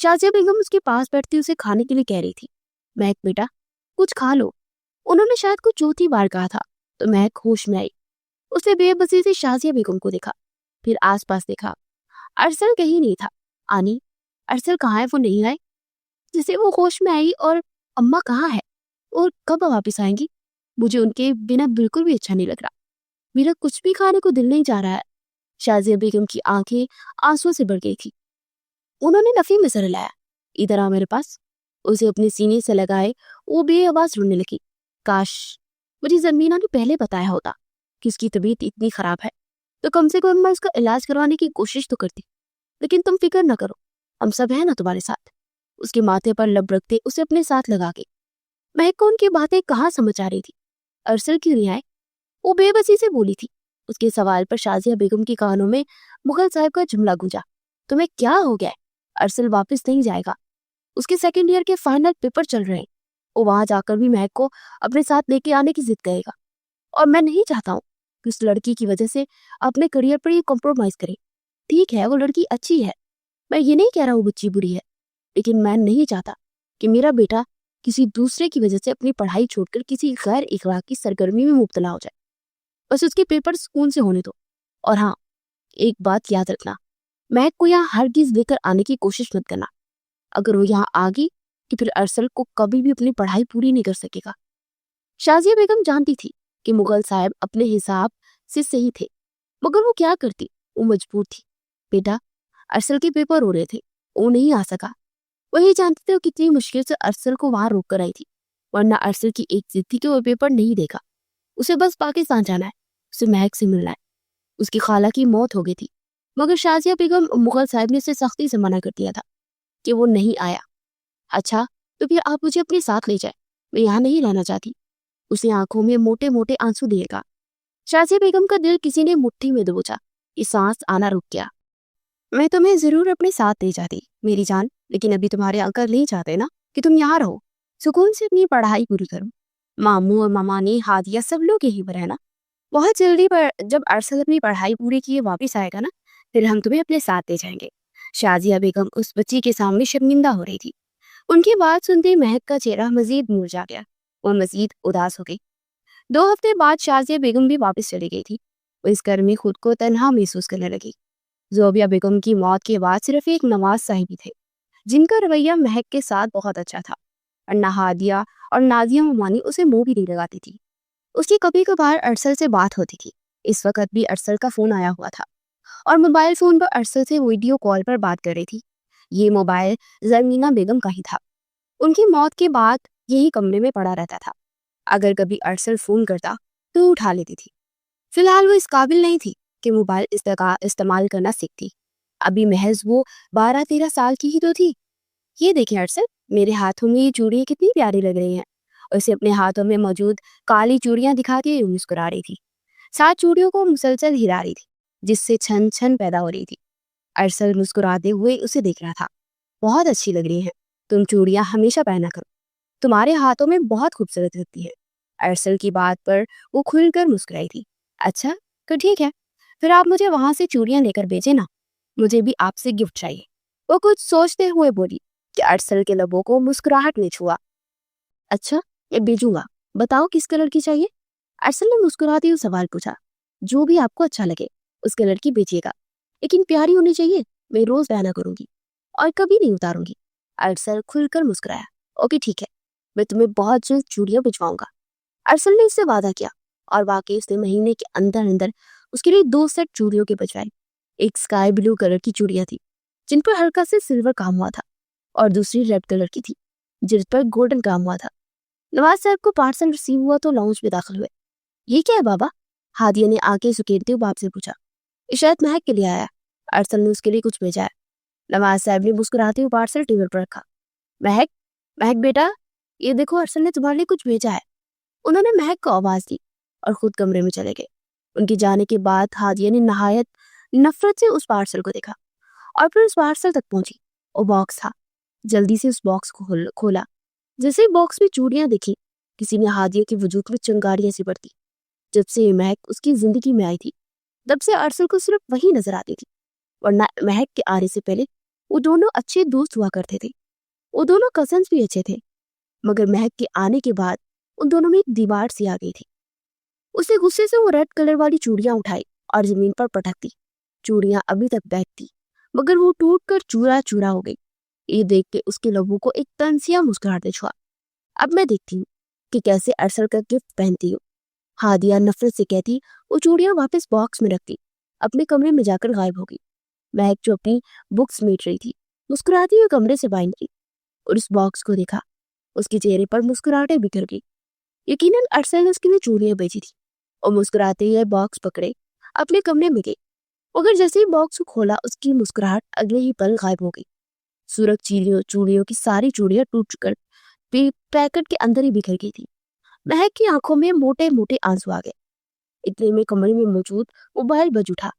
शाजिया बेगम उसके पास बैठती उसे खाने के लिए कह रही थी। महक बेटा कुछ खा लो। उन्होंने शायद कुछ चौथी बार कहा था तो महक होश में आई। उसने बेबसी से शाजिया बेगम को देखा, फिर आसपास देखा। अरसल कहीं नहीं था। आनी, अरसल कहाँ है? वो नहीं आए। जिसे वो होश में आई। और अम्मा कहाँ है और कब वापस आएंगी? मुझे उनके बिना बिल्कुल भी अच्छा नहीं लग रहा। मेरा कुछ भी खाने को दिल नहीं जा रहा है। शाजिया बेगम की आंखें आंसुओं से भर गई थी। उन्होंने नफी में सर हिलाया। इधर आ मेरे पास। उसे अपने सीने से लगाए वो बेआवाज रोने लगी। काश मुझे जमीना ने पहले बताया होता कि उसकी तबीयत इतनी खराब है तो कम से कम मैं उसका इलाज करवाने की कोशिश तो करती। लेकिन तुम फिक्र न करो, हम सब है ना तुम्हारे साथ। उसके माथे पर लब रखते उसे अपने साथ लगा के। महक को उनकी बातें कहाँ समझ आ रही थी। अरसल क्यों नहीं आए? वो बेबसी से बोली थी। उसके सवाल पर शाजिया बेगम के कानों में मुगल साहब का जुमला गूंजा। तुम्हें क्या हो गया? अरसल वापस नहीं जाएगा। उसके सेकेंड ईयर के फाइनल पेपर चल रहे हैं। वो वहां जाकर भी महक को अपने साथ लेके आने की जिद करेगा। और मैं नहीं चाहता हूँ कि उस लड़की की वजह से अपने करियर पर ये कॉम्प्रोमाइज करे। ठीक है वो लड़की अच्छी है, मैं ये नहीं कह रहा वो बच्ची बुरी है, लेकिन मैं नहीं चाहता कि मेरा बेटा किसी दूसरे की वजह से अपनी पढ़ाई छोड़कर किसी गैर इखलाकी सरगर्मी में मुब्तला हो जाए। बस उसके पेपर सुकून से होने दो। और हाँ, एक बात याद रखना, महक को यहाँ हरगिज लेकर आने की कोशिश मत करना। अगर वो यहाँ आ गई तो फिर अरसल को कभी भी अपनी पढ़ाई पूरी नहीं कर सकेगा। शाजिया बेगम जानती थी कि मुगल साहब अपने हिसाब से सही थे, मगर वो क्या करती? वो मजबूर थी। बेटा अरसल के पेपर हो रहे थे, वो नहीं आ सका। वही जानते थे वो कितनी मुश्किल से अरसल को वहां रोक कर आई थी। वरना अरसल की एक जिद थी कि वो पेपर नहीं देगा। उसे बस पाकिस्तान जाना है, उसे महक से मिलना है। उसकी खाला की मौत हो गई थी, मगर शाजिया बेगम मुगल साहब ने उसे सख्ती से मना कर दिया था कि वो नहीं आया। अच्छा तो फिर आप मुझे अपने साथ ले जाए, मैं यहाँ नहीं रहना चाहती। उसे आंखों में मोटे मोटे आंसू दिएगा। शाजिया बेगम का दिल किसी ने मुट्ठी में दबोचा। ये सांस आना रुक गया। मैं तुम्हें जरूर अपने साथ ले जाती मेरी जान, लेकिन अभी तुम्हारे अंकल नहीं चाहते ना कि तुम यहाँ रहो, सुकून से अपनी पढ़ाई पूरी करो। मामू और मामानी हादिया सब लोग यहीं पर है ना। बहुत जल्दी पर जब अरसल अपनी पढ़ाई पूरी किए वापस आएगा ना, फिर हम तुम्हें अपने साथ ले जाएंगे। शाजिया बेगम उस बच्ची के सामने शर्मिंदा हो रही थी। उनकी बात सुनते महक का चेहरा मजीद मुरझा गया। वो मजीद उदास हो गई। 2 हफ्ते बाद शाजिया बेगम भी वापस चली गई थी। वो इस घर में खुद को तन्हा महसूस करने लगी। जोबिया बेगम की मौत के बाद सिर्फ एक नवाज साहिबी थे जिनका रवैया महक के साथ बहुत अच्छा था, और हादिया और नाजिया ममानी उसे मुंह भी नहीं लगाती थी। उसकी कभी कभार अरसल से बात होती थी। इस वक्त भी अरसल का फोन आया हुआ था और मोबाइल फोन पर अरसल से वीडियो कॉल पर बात कर रही थी। ये मोबाइल जरमीना बेगम का ही था। उनकी मौत के बाद यही कमरे में पड़ा रहता था। अगर कभी अरसल फोन करता तो उठा लेती थी। फिलहाल वो इस काबिल नहीं थी कि मोबाइल इस्तेमाल करना सीखती। अभी महज वो 12-13 साल की ही तो थी। ये देखें अरसल, मेरे हाथों में ये चूड़ियां कितनी प्यारी लग रही हैं। उसे अपने हाथों में मौजूद काली चूड़ियां दिखा के मुस्कुरा रही थी। 7 चूड़ियों को मुसलसल हिला रही थी जिससे छन छन पैदा हो रही थी। अरसल मुस्कुराते हुए उसे देख रहा था। बहुत अच्छी लग रही हैं, तुम चूड़ियां हमेशा पहना करो, तुम्हारे हाथों में बहुत खूबसूरत लगती है। अरसल की बात पर वो खुलकर मुस्कुराई थी। अच्छा तो ठीक है, फिर आप मुझे वहां से चूड़ियां लेकर भेजे ना, मुझे भी आपसे गिफ्ट चाहिए। वो कुछ सोचते हुए बोली कि अरसल के लबों को मुस्कुराहट ने छुआ। अच्छा ये भेजूंगा, बताओ किस कलर की चाहिए? अरसल ने मुस्कुराते हुए सवाल पूछा। जो भी आपको अच्छा लगे उस कलर की भेजिएगा, लेकिन प्यारी होनी चाहिए, मैं रोज पहना करूंगी और कभी नहीं उतारूंगी। अरसल खुलकर मुस्कुराया। ओके ठीक है, मैं तुम्हें बहुत जल्द चूड़ियां भिजवाऊंगा। अरसल ने इससे वादा किया और वाकई उसने महीने के अंदर अंदर उसके लिए 2 सेट चूड़ियों के बजवाए। एक स्काई ब्लू कलर की चूड़ियां थी जिन पर हल्का से सिल्वर काम हुआ था, और दूसरी रेड कलर की थी जिस पर गोल्डन काम हुआ था। नवाज साहब को पार्सल रिसीव हुआ तो लाउंज में दाखिल हुए। ये क्या है बाबा? हादिया ने आंखें सुकेरते हुए बाप से पूछा। शायद महक के लिए आया, अरसल ने उसके लिए कुछ भेजा है। नवाज साहब ने मुस्कुराते हुए पार्सल टेबल पर रखा। महक, महक बेटा, ये देखो अरसल ने तुम्हारे लिए कुछ भेजा है। उन्होंने महक को आवाज दी और खुद कमरे में चले गए। उनके जाने के बाद हादिया ने नहायत नफरत से उस पार्सल को देखा और फिर उस पार्सल तक पहुंची। वो बॉक्स था। जल्दी से उस बॉक्स को खोला। जैसे ही बॉक्स में चूड़ियां दिखी, किसी ने हादिया के वजूद में चिंगारियां सी बढ़ती। जब से ये महक उसकी जिंदगी में आई थी तब से अरसल को सिर्फ वही नजर आती थी, वरना महक के आने से पहले वो दोनों अच्छे दोस्त हुआ करते थे, वो दोनों कजन्स भी अच्छे थे। मगर महक के आने के बाद उन दोनों में एक दीवार सी आ गई थी। उसे गुस्से से वो रेड कलर वाली चूड़ियां उठाई और जमीन पर पटक दी। चूड़ियां अभी तक बैग थी, मगर वो टूट कर चूरा चूरा हो गई। ये देख के उसके लबों को एक तंसिया मुस्कुराहट छुआ। अब मैं देखती हूँ कि कैसे अरसल का गिफ्ट पहनती हूँ। हादिया नफरत से कहती, वो चूड़ियां वापस बॉक्स में रखती, अपने कमरे में जाकर गायब हो गई। महक जो अपनी बुक्स मेट रही थी, मुस्कुराती हुई कमरे से बाहर निकली और उस बॉक्स को देखा। उसके चेहरे पर मुस्कुराहटें बिखर गई। यकीनन अरसल ने उसके लिए चूड़ियां बेची थी। और मुस्कुराते हुए बॉक्स पकड़े अपने कमरे में गई, मगर जैसे ही बॉक्स को खोला उसकी मुस्कुराहट अगले ही पल गायब हो गई। सूरज चूड़ियों की सारी चूड़ियां टूट कर पैकेट के अंदर ही बिखर गई थी। महक की आंखों में मोटे मोटे आंसू आ गए। इतने में कमरे में मौजूद मोबाइल बज उठा।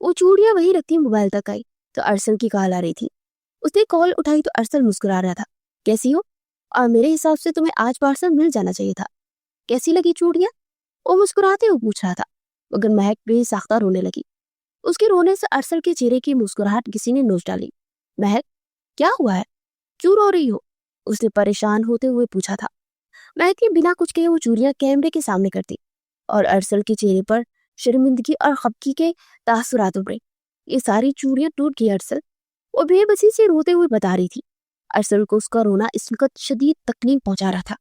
वो चूड़ियां वही रखती मोबाइल तक आई तो अरसल की कॉल आ रही थी। उसने कॉल उठाई तो अरसल मुस्कुरा रहा था। कैसी हो? और मेरे हिसाब से तुम्हें आज पार्सल मिल जाना चाहिए था। कैसी लगी चूड़ियां? वो मुस्कुराते हुए पूछ रहा था, मगर महक बेसाख्ता रोने लगी। उसके रोने से अरसल के चेहरे की मुस्कुराहट किसी ने नोच डाली। महक, क्या हुआ है? क्यों रो रही हो? उसने परेशान होते हुए पूछा था। महक ने बिना कुछ कहे वो चूड़ियां कैमरे के सामने कर दी और अरसल के चेहरे पर शर्मिंदगी और खफगी के तासुरात उभरे। ये सारी चूड़ियां टूट गई अरसल, वो बेबसी से रोते हुए बता रही थी। अरसल को उसका रोना इस वक्त शदीद तकलीफ पहुंचा रहा था।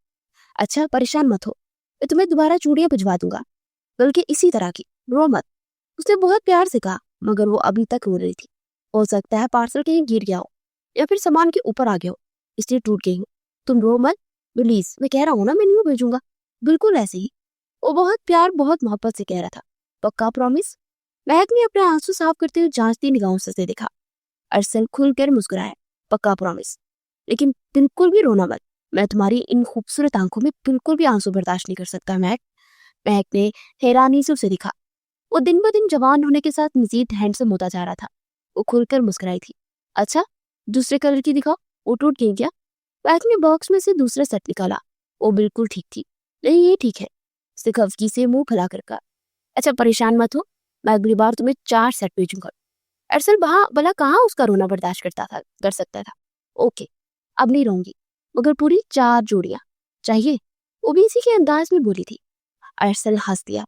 अच्छा, परेशान मत हो, मैं तुम्हें दोबारा चूड़ियां भिजवा दूंगा, बल्कि इसी तरह की, रो मत। उसने बहुत प्यार से कहा, मगर वो अभी तक रो रही थी। हो सकता है पार्सल कहीं गिर गया हो या फिर सामान के ऊपर आ गया हो, इसलिए टूट गई हो। तुम रो मत प्लीज, मैं कह रहा हूँ ना, मैं नहीं भेजूंगा। बिल्कुल ऐसे ही, वो बहुत प्यार बहुत मोहब्बत से कह रहा था। पक्का प्रॉमिस? महक ने अपने आंसू साफ करते हुए जांचती निगाहों से उसे देखा। अरसल खुलकर मुस्कुराया। पक्का प्रॉमिस, लेकिन बिल्कुल भी रोना मत। मैं तुम्हारी इन खूबसूरत आंखों में बिल्कुल भी आंसू बर्दाश्त नहीं कर सकता महक। महक ने हैरानी से उसे देखा। वो दिन ब दिन जवान होने के साथ मजीद हैंडसम होता जा रहा था। वो खुलकर मुस्कुराई थी। अच्छा, दूसरे कलर की दिखाओ, वो टूट गई क्या? महक ने बॉक्स में से दूसरा सेट निकाला। वो बिल्कुल ठीक थी। नहीं, ये ठीक है, उसने खफगी से मुंह फैला कर कहा। अच्छा, परेशान मत हो, मैं अगली बार तुम्हें 4 सेट भेजूंगा। अरसल भला कहाँ उसका रोना बर्दाश्त कर सकता था। ओके, अब नहीं रहूंगी, मगर पूरी 4 जोड़ियां चाहिए, वो भी इसी के अंदाज में बोली थी। अरसल हंस दिया।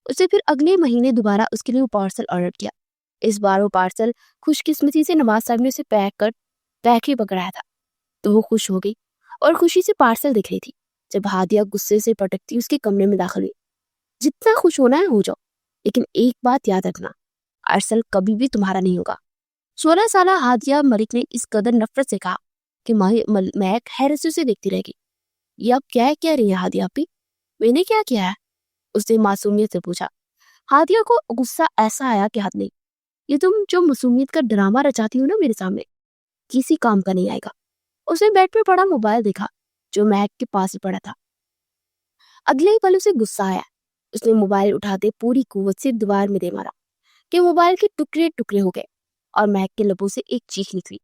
उसे फिर अगले महीने दोबारा उसके लिए वो पार्सल ऑर्डर किया। इस बार वो पार्सल खुशकिस्मती से नवाज साहब ने उसे पैक ही पकड़ाया था, तो वो खुश हो गई और खुशी से पार्सल दिख रही थी। जब हादिया गुस्से से पटकती उसके कमरे में दाखिल हुई। जितना खुश होना है हो जाओ, लेकिन एक बात याद रखना, अरसल कभी भी तुम्हारा नहीं होगा। 16 साल हादिया मलिक ने इस कदर नफरत से कहा कि महक हैरत से देखती रहेगी। ये आप क्या कह रही है हादिया आपी? मैंने क्या किया है? उसने मासूमियत से पूछा। हादिया को गुस्सा ऐसा आया कि हद नहीं। ये तुम जो मासूमियत का ड्रामा रचाती हो ना मेरे सामने, किसी काम का नहीं आएगा। उसने बेड पे पड़ा मोबाइल देखा जो महक के पास ही पड़ा था। अगले ही पल उसे गुस्सा आया। उसने मोबाइल उठाते पूरी कुव्वत से दीवार में दे मारा कि मोबाइल के टुकड़े टुकड़े हो गए और महक के लबों से एक चीख निकली।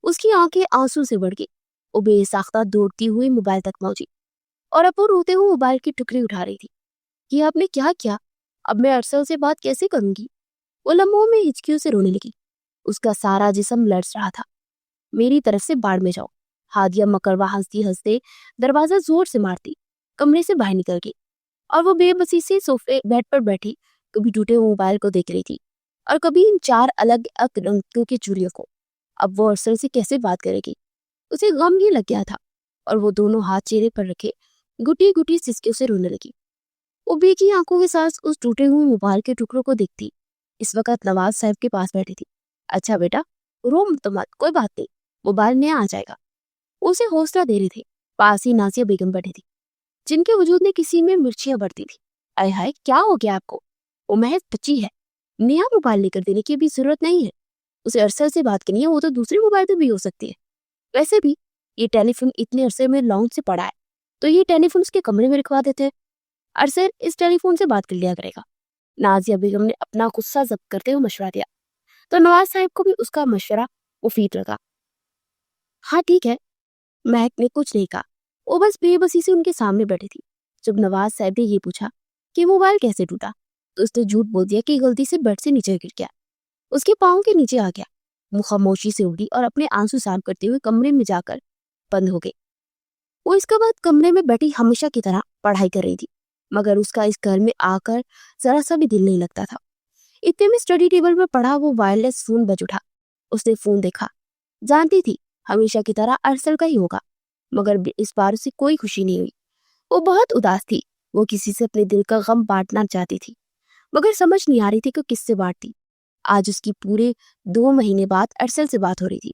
उसकी आंखें आंसू से बढ़ गई। वो बेसाख्ता दौड़ती हुई मोबाइल तक पहुंची और अब वो रोते हुए मोबाइल के टुकड़े उठा रही थी। ये आपने क्या किया? अब मैं अरसल से बात कैसे करूंगी? वो लम्हों में हिचकियों से रोने लगी। उसका सारा जिस्म लड़स रहा था। मेरी तरफ से बाढ़ में जाओ। हादिया मकरवा हंसती हंसते दरवाजा जोर से मारती कमरे से बाहर निकल गई और वो बेबसी से सोफे बेड पर बैठी कभी टूटे हुए मोबाइल को देख रही थी और कभी इन 4 अलग अलग रंगों की चूड़ियों को। अब वो अरसल से कैसे बात करेगी? उसे गम ही लग गया था और वो दोनों हाथ चेहरे पर रखे गुटी गुटी सिसकियों से रोने लगी। वो बेकी आंखों के साथ उस टूटे हुए मोबाइल के टुकड़ों को देखती। इस वक्त नवाज साहब के पास बैठी थी। अच्छा बेटा, रो मत, कोई बात नहीं, मोबाइल नया आ जाएगा। उसे हौसला दे रहे थे। पास ही नासिया बेगम बैठी थी, जिनके वजूद ने किसी में मिर्चियां बढ़ती थी। आय हाय, क्या हो गया आपको? वो महज बच्ची है, नया मोबाइल लेकर देने की अभी जरूरत नहीं है। उसे अरसल से बात करनी है, वो तो दूसरे मोबाइल पे भी हो सकती है। वैसे भी ये टेलीफोन इतने अरसे में लाउंज से पड़ा है, तो ये टेलीफोन उसके कमरे में रखवा देते हैं। अरसल इस टेलीफोन से बात कर लिया करेगा। नाजिया बेगम ने अपना गुस्सा जब्त करते हुए मशवरा दिया, तो नवाज साहब को भी उसका मशवरा मुफीद लगा। हाँ ठीक है, महक ने कुछ नहीं कहा। वो बस बेबसी से उनके सामने बैठी थी। जब नवाज साहब ने ये पूछा कि मोबाइल कैसे टूटा, तो उसने झूठ बोल दिया कि गलती से बेड से नीचे गिर गया, उसके पाँव के नीचे आ गया। वो खामोशी से उठी और अपने आंसू साफ करते हुए कमरे में जाकर बंद हो गई। वो इसके बाद कमरे में बैठी हमेशा की तरह पढ़ाई कर रही थी, मगर उसका इस घर में आकर जरा सा भी दिल नहीं लगता था। इतने में स्टडी टेबल पर पड़ा वो वायरलेस फोन बज उठा। उसने फोन देखा। जानती थी हमेशा की तरह अरसल का ही होगा, मगर इस बार उसे कोई खुशी नहीं हुई। वो बहुत उदास थी। वो किसी से अपने दिल का गम बांटना चाहती थी, मगर समझ नहीं आ रही थी कि किससे बांटती। आज उसकी पूरे 2 महीने बाद अरसल से बात हो रही थी।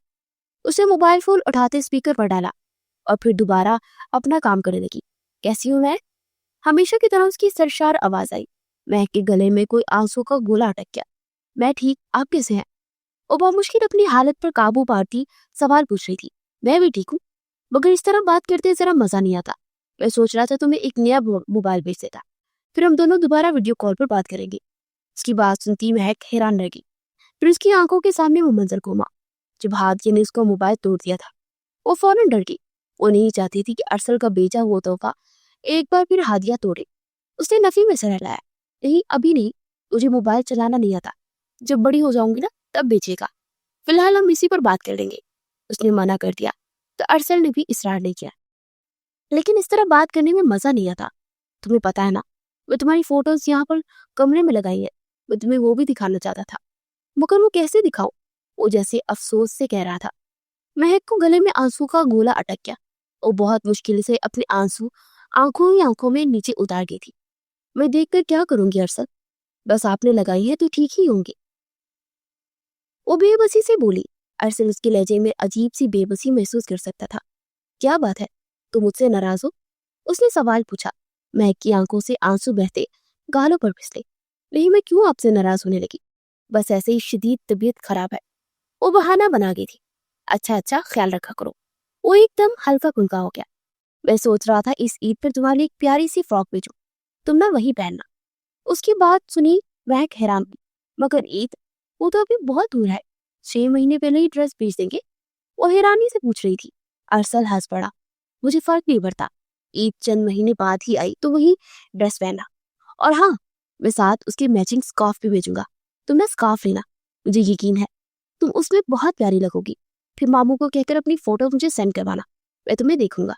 उसने मोबाइल फोन उठाते स्पीकर पर डाला और फिर दोबारा अपना काम करने लगी। कैसी हूं मैं? हमेशा की तरह उसकी सरशार आवाज आई। महक के गले में कोई आंसू का गोला अटक गया। मैं ठीक, आप कैसे हैं? वो बहुत मुश्किल अपनी हालत पर काबू पाती सवाल पूछ रही थी। मैं भी ठीक हूँ, मगर इस तरह बात करते जरा मजा नहीं आता। मैं सोच रहा था तुम्हें एक नया मोबाइल बेच देता, फिर हम दोनों दोबारा वीडियो कॉल पर बात करेंगे। उसकी बात सुनती महक हैरान रह गई। फिर उसकी आंखों के सामने वो मंजर घूमा जब हादिया ने उसका मोबाइल तोड़ दिया था। वो फौरन डर गई। वो नहीं चाहती थी कि अरसल का बेचा हुआ तोहफा एक बार फिर हादिया तोड़े। उसने नफी में सर हिलाया। नहीं, अभी नहीं, मुझे मोबाइल चलाना नहीं आता। जब बड़ी हो जाऊंगी ना तब बेचेगा, फिलहाल हम इसी पर बात कर लेंगे। उसने मना कर दिया तो अरसल ने भी इसरार नहीं किया। लेकिन इस तरह बात करने में मजा नहीं आता। तुम्हें पता है ना, मैं तुम्हारी फोटोज यहाँ पर कमरे में लगाई है। मैं तुम्हें वो भी दिखाना चाहता था, मगर वो कैसे दिखाऊं? वो जैसे अफसोस से कह रहा था। महक को गले में आंसू का गोला अटक गया। वो बहुत मुश्किल से अपने आंसू आंखों ही आंखों में नीचे उतार गई थी। मैं देखकर क्या करूंगी अरसल? बस आपने लगाई है तो ठीक ही होंगे, वो बेबसी से बोली। अरसल उसके लहजे में अजीब सी बेबसी महसूस कर सकता था। क्या बात है, तुम मुझसे नाराज हो? उसने सवाल पूछा। महक की आंखों से आंसू बहते गालों पर फिसले। नहीं, मैं क्यों आपसे नाराज होने लगी? बस ऐसे ही शदीद तबीयत खराब है, वो बहाना बना गई थी। अच्छा अच्छा, ख्याल रखा करो। वो एकदम हल्का फुल्का हो गया। मैं सोच रहा था इस ईद पर तुम्हारी एक प्यारी सी फ्रॉक भेजूं, तुम ना वही पहनना। उसकी बात सुनी महक हैरान हुई। मगर ईद, वो तो अभी बहुत दूर है। 6 महीने पहले ही ड्रेस भेज देंगे, वो हैरानी से पूछ रही थी। अरसल हंस पड़ा। मुझे फर्क नहीं पड़ता, ईद चंद महीने बाद ही आई तो वही ड्रेस पहनना। और हाँ, मैं साथ उसके मैचिंग स्कार्फ भी भेजूंगा। तुम ना स्कार्फ लेना, मुझे यकीन है तुम उसमें बहुत प्यारी लगोगी। फिर मामू को कहकर अपनी फोटो मुझे सेंड करवाना, मैं तुम्हें देखूंगा।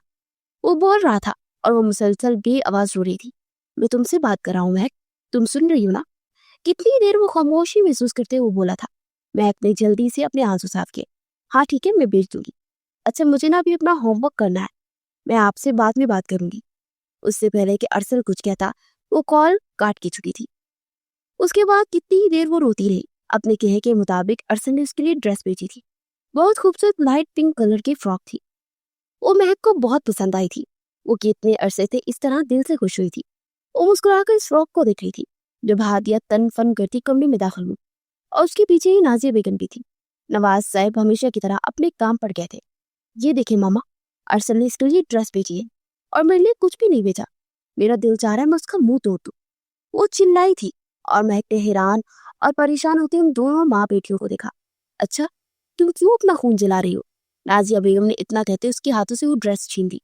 वो बोल रहा था और वो मुसलसल बेआवाज रो रही थी। मैं तुमसे बात कर रहा हूँ महक, तुम सुन रही हो ना? कितनी देर वो खामोशी महसूस करते हुए बोला था। महक ने जल्दी से अपने आंसू साफ किए। हाँ ठीक है, मैं भेज दूंगी। अच्छा, मुझे ना अभी अपना होमवर्क करना है, मैं आपसे बाद में बात करूंगी। उससे पहले कि अरसल कुछ कहता, वो कॉल काट के चुकी थी। उसके बाद कितनी देर वो रोती रही। अपने कहे के मुताबिक अरसल ने उसके लिए ड्रेस भेजी थी। बहुत खूबसूरत लाइट पिंक कलर की फ्रॉक थी। वो महक को बहुत पसंद आई थी। वो कितने अरसे से इस तरह दिल से खुश हुई थी। वो मुस्कुराकर इस फ्रॉक को देख रही थी जब हादिया तन फन करती कमरे में दाखिल हुई, और उसके पीछे ही नाजिया बेगम भी थी। नवाज साहब हमेशा की तरह अपने काम पर गए थे। ये देखे मामा, अरसल ने इसके लिए ड्रेस भेजी है और मेरे लिए कुछ भी नहीं भेजा। मेरा दिल चाह रहा है मैं उसका मुंह तोड़ दूं। वो चिल्लाई थी और महक ने हैरान और परेशान होते उन दोनों माँ बेटियों को देखा। अच्छा, तुम क्यों अपना खून जला रही हो? नाजिया बेगम ने इतना कहते उसके हाथों से वो ड्रेस छीन दी।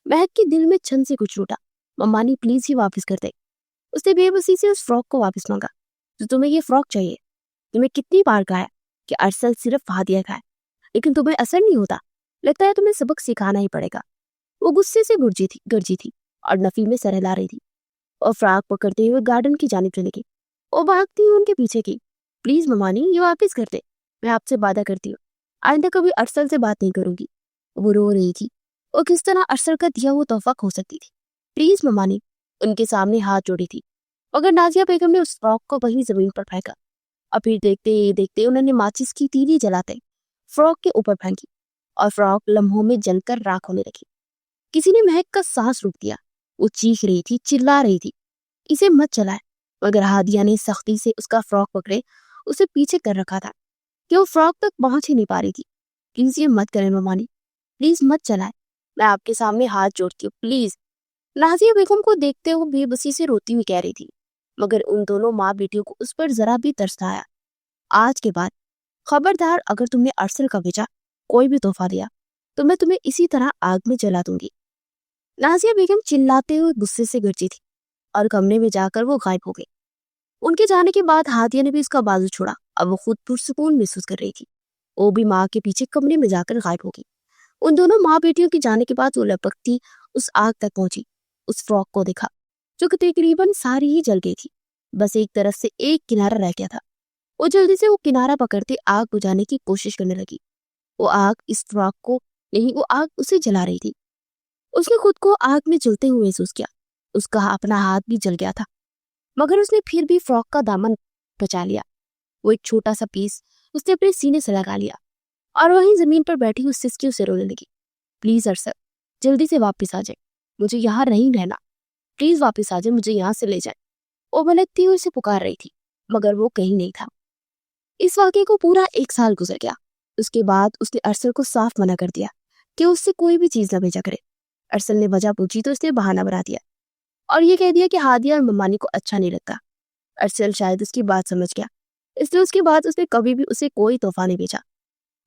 महक के दिल में छन से कुछ रूठा। मम्मा ने प्लीज ही वापस कर दे। उसने बेबसी से उस फ्रॉक को वापस मांगा। तो तुम्हें ये फ्रॉक चाहिए? तुम्हें कितनी बार कहा है कि अरसल सिर्फ हादिया का है, लेकिन तुम्हें असर नहीं होता। लगता है तुम्हें सबक सिखाना ही पड़ेगा। वो गुस्से से गरजी थी और नफी में सर हिला रही थी। और फ्रॉक पकड़ते हुए गार्डन की जानिब चली गई। वो भागती हुई उनके पीछे की। प्लीज ममानी, ये वापस कर दे, मैं आपसे वादा करती हूँ आइंदा कभी अरसल से बात नहीं करूंगी। वो रो रही थी। वो किस तरह अरसल का दिया हुआ तोहफा खो सकती थी? प्लीज ममानी, उनके सामने हाथ जोड़ी थी। मगर नाजिया बेगम ने उस फ्रॉक को वहीं जमीन पर फेंका और फिर देखते देखते उन्होंने माचिस की तीली जलाते फ्रॉक के ऊपर फेंकी और फ्रॉक लम्हों में जलकर राख होने लगी। किसी ने महक का सांस रोक दिया। वो चीख रही थी, चिल्ला रही थी, इसे मत चलाए। मगर हादिया ने सख्ती से उसका फ्रॉक पकड़े उसे पीछे कर रखा था कि वो फ्रॉक तक पहुंच ही नहीं पा रही थी। प्लीज ये मत करें ममानी, प्लीज मत चलाए, मैं आपके सामने हाथ जोड़ती हूँ, प्लीज। नाजिया बेगम को देखते हुए बेबसी से रोती हुई कह रही थी। मगर उन दोनों माँ बेटियों को उस पर जरा भी तरस ना आया। आज के बाद खबरदार, अगर तुमने अरसल का भेजा कोई भी तोहफा दिया तो मैं तुम्हें इसी तरह आग में जला दूंगी। नाजिया बेगम चिल्लाते हुए गुस्से से गरजी थी और कमरे में जाकर वो गायब हो गई। उनके जाने के बाद हादिया ने भी उसका बाजू छोड़ा। अब वो खुद पुरसुकून महसूस कर रही थी। वो भी माँ के पीछे कमरे में जाकर गायब हो गई। उन दोनों माँ बेटियों के जाने के बाद वो लपकती उस आग तक पहुंची, उस फ्रॉक को देखा जो कि तकरीबन सारी ही जल गई थी। बस एक तरफ से एक किनारा रह गया था। वो जल्दी से वो किनारा पकड़ते आग बुझाने की कोशिश करने लगी। वो आग इस फ्रॉक को नहीं, वो आग उसे जला रही थी। उसने खुद को आग में जलते हुए महसूस किया। उसका अपना हाथ भी जल गया था, मगर उसने फिर भी फ्रॉक का दामन बचा लिया। वो एक छोटा सा पीस उसने अपने सीने से लगा लिया और वहीं जमीन पर बैठी उस सिसकी उसे रोने लगी। प्लीज अरसद, जल्दी से वापस आ जाए, मुझे यहाँ नहीं रहना। प्लीज वापस आ जाए, मुझे यहाँ से ले जाए। वो मलकती हुई उसे पुकार रही थी, मगर वो कहीं नहीं था। इस वाक़ये को पूरा 1 साल गुजर गया। उसके बाद उसने अरसल को साफ मना कर दिया कि उससे कोई भी चीज न भेजा करे। अरसल ने वजह पूछी तो उसने बहाना बना दिया और ये कह दिया कि हादिया और ममानी को अच्छा नहीं लगता। अरसल शायद उसकी बात समझ गया, इसलिए उसके बाद उसने कभी भी उसे कोई तोहफा नहीं भेजा।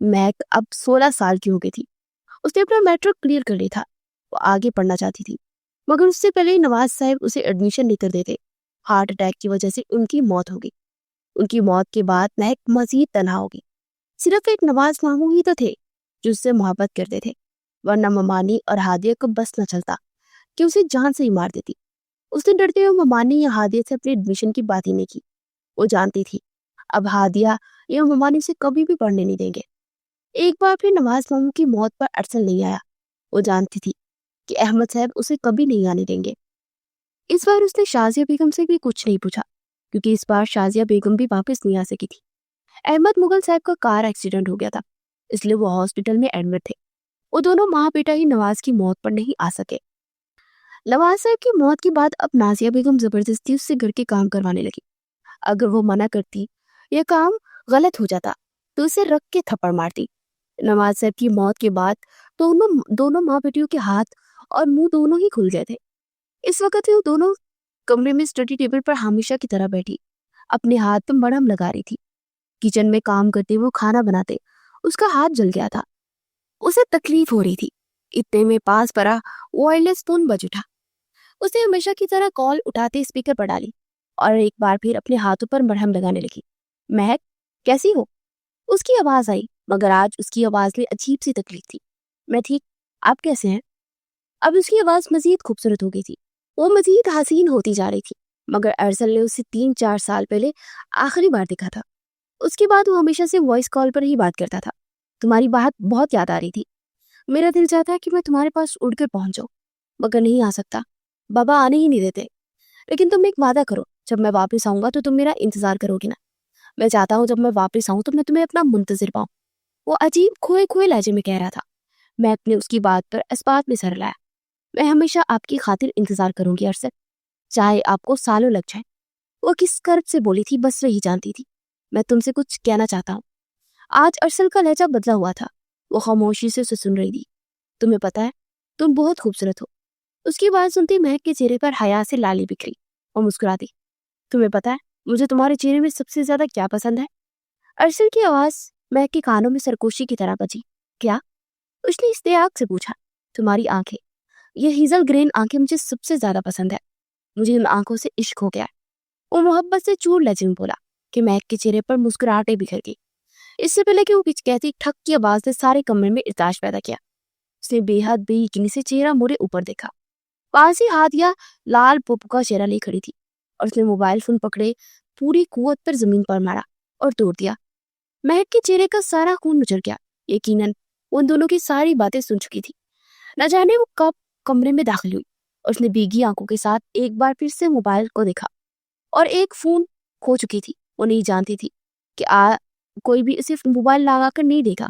महक अब 16 साल की हो गई थी। उसने अपना मैट्रिक क्लियर कर लिया था। वो आगे पढ़ना चाहती थी, मगर उससे पहले ही नवाज साहब उसे एडमिशन नहीं कर देते। हार्ट अटैक की वजह से उनकी मौत हो गई। उनकी मौत के बाद महक मजीद तनहा हो गई। सिर्फ एक नवाज मामू ही तो थे जो उससे मोहब्बत करते थे, वरना ममानी और हादिया को बस न चलता कि उसे जान से ही मार देती। उसने डरते हुए ममानी या हादिया से अपने एडमिशन की बात ही नहीं की। वो जानती थी अब हादिया या ममानी उसे कभी भी पढ़ने नहीं देंगे। एक बार फिर नवाज मामू की मौत पर अरसल नहीं आया। वो जानती थी कि अहमद साहब उसे कभी नहीं आने देंगे। इस बार उसने शाजिया बेगम से भी कुछ नहीं पूछा, क्योंकि इस बार शाजिया बेगम भी वापस नहीं आ सकी थी। अहमद मुगल साहब का कार एक्सीडेंट हो गया था, इसलिए वो हॉस्पिटल में एडमिट थे। वो दोनों माँ बेटा ही नवाज की मौत पर नहीं आ सके। नवाज साहब की मौत के बाद अब नाजिया बेगम जबरदस्ती उससे घर के काम करवाने लगी। अगर वो मना करती या काम गलत हो जाता तो उसे रख के थप्पड़ मारती। नवाज साहब की मौत के बाद दोनों माँ बेटियों के हाथ और मुंह दोनों ही खुल गए थे। इस वक्त वो दोनों कमरे में स्टडी टेबल पर हमेशा की तरह बैठी अपने हाथ पर मरहम लगा रही थी। किचन में काम करते वो खाना बनाते उसका हाथ जल गया था। उसे तकलीफ हो रही थी। इतने में पास पड़ा वायरलेस फोन बज उठा। उसे हमेशा की तरह कॉल उठाते स्पीकर पर डाली और एक बार फिर अपने हाथों पर मरहम लगाने लगी। महक, कैसी हो? उसकी आवाज आई, मगर आज उसकी आवाज में अजीब सी तकलीफ थी। मैं ठीक, आप कैसे हैं? अब उसकी आवाज मजीद खूबसूरत हो गई थी। वो मजीद हसीन होती जा रही थी, मगर अरसल ने उसे 3-4 साल पहले आखिरी बार देखा था। उसके बाद वो हमेशा से वॉइस कॉल पर ही बात करता था। तुम्हारी बात बहुत याद आ रही थी। मेरा दिल चाहता है कि मैं तुम्हारे पास उड़कर पहुंच जाऊं, मगर नहीं आ सकता। बाबा आने ही नहीं देते। लेकिन तुम एक वादा करो, जब मैं वापस आऊंगा तो तुम मेरा इंतजार करोगे ना? मैं चाहता हूँ जब मैं वापस आऊं तो मैं तुम्हें अपना मुंतजिर पाऊं। वो अजीब खोए खोए लहजे में कह रहा था। मैं अपने उसकी बात पर इस्पात में सर लाया। मैं हमेशा आपकी खातिर इंतजार करूंगी अरसद, चाहे आपको सालों लग जाए। वो किस कर्ब से बोली थी बस वही जानती थी। मैं तुमसे कुछ कहना चाहता हूँ। आज अरसल का लहजा बदला हुआ था। वो खामोशी से उसे सुन रही थी। तुम्हें पता है, तुम बहुत खूबसूरत हो। उसकी बात सुनते महक के चेहरे पर हया से लाली बिखरी और मुस्कुरा दी। तुम्हें पता है मुझे तुम्हारे चेहरे में सबसे ज्यादा क्या पसंद है? अरसल की आवाज महक के कानों में सरगोशी की तरह बजी। क्या? उसने इस्तेयाक से पूछा। तुम्हारी आंखें, ये हीजल ग्रीन आंखें मुझे सबसे ज्यादा पसंद है। मुझे उन आंखों से इश्क हो गया है। वो मोहब्बत से चूर लहजे में बोला कि महक के चेहरे पर मुस्कुराहटें बिखर गई। इससे पहले कि वो कुछ कहती, ठक की आवाज ने सारे कमरे में इर्ताश पैदा किया। उसने बेहद बेयकीनी से चेहरा मोड़े ऊपर देखा। पास ही हादिया लाल पुप का चेहरा ले खड़ी थी और उसने मोबाइल फोन पकड़े पूरी कुव्वत पर जमीन पर मारा और तोड़ दिया। महक के चेहरे का सारा खून उजड़ गया। यकीनन उन दोनों की सारी बातें सुन चुकी थी। न जाने वो कब कमरे में दाखिल हुई और उसने भीगी आंखों के साथ एक बार फिर से मोबाइल को देखा और एक फोन खो चुकी थी। वो नहीं जानती थी कि कोई भी उसे मोबाइल लगाकर नहीं देगा।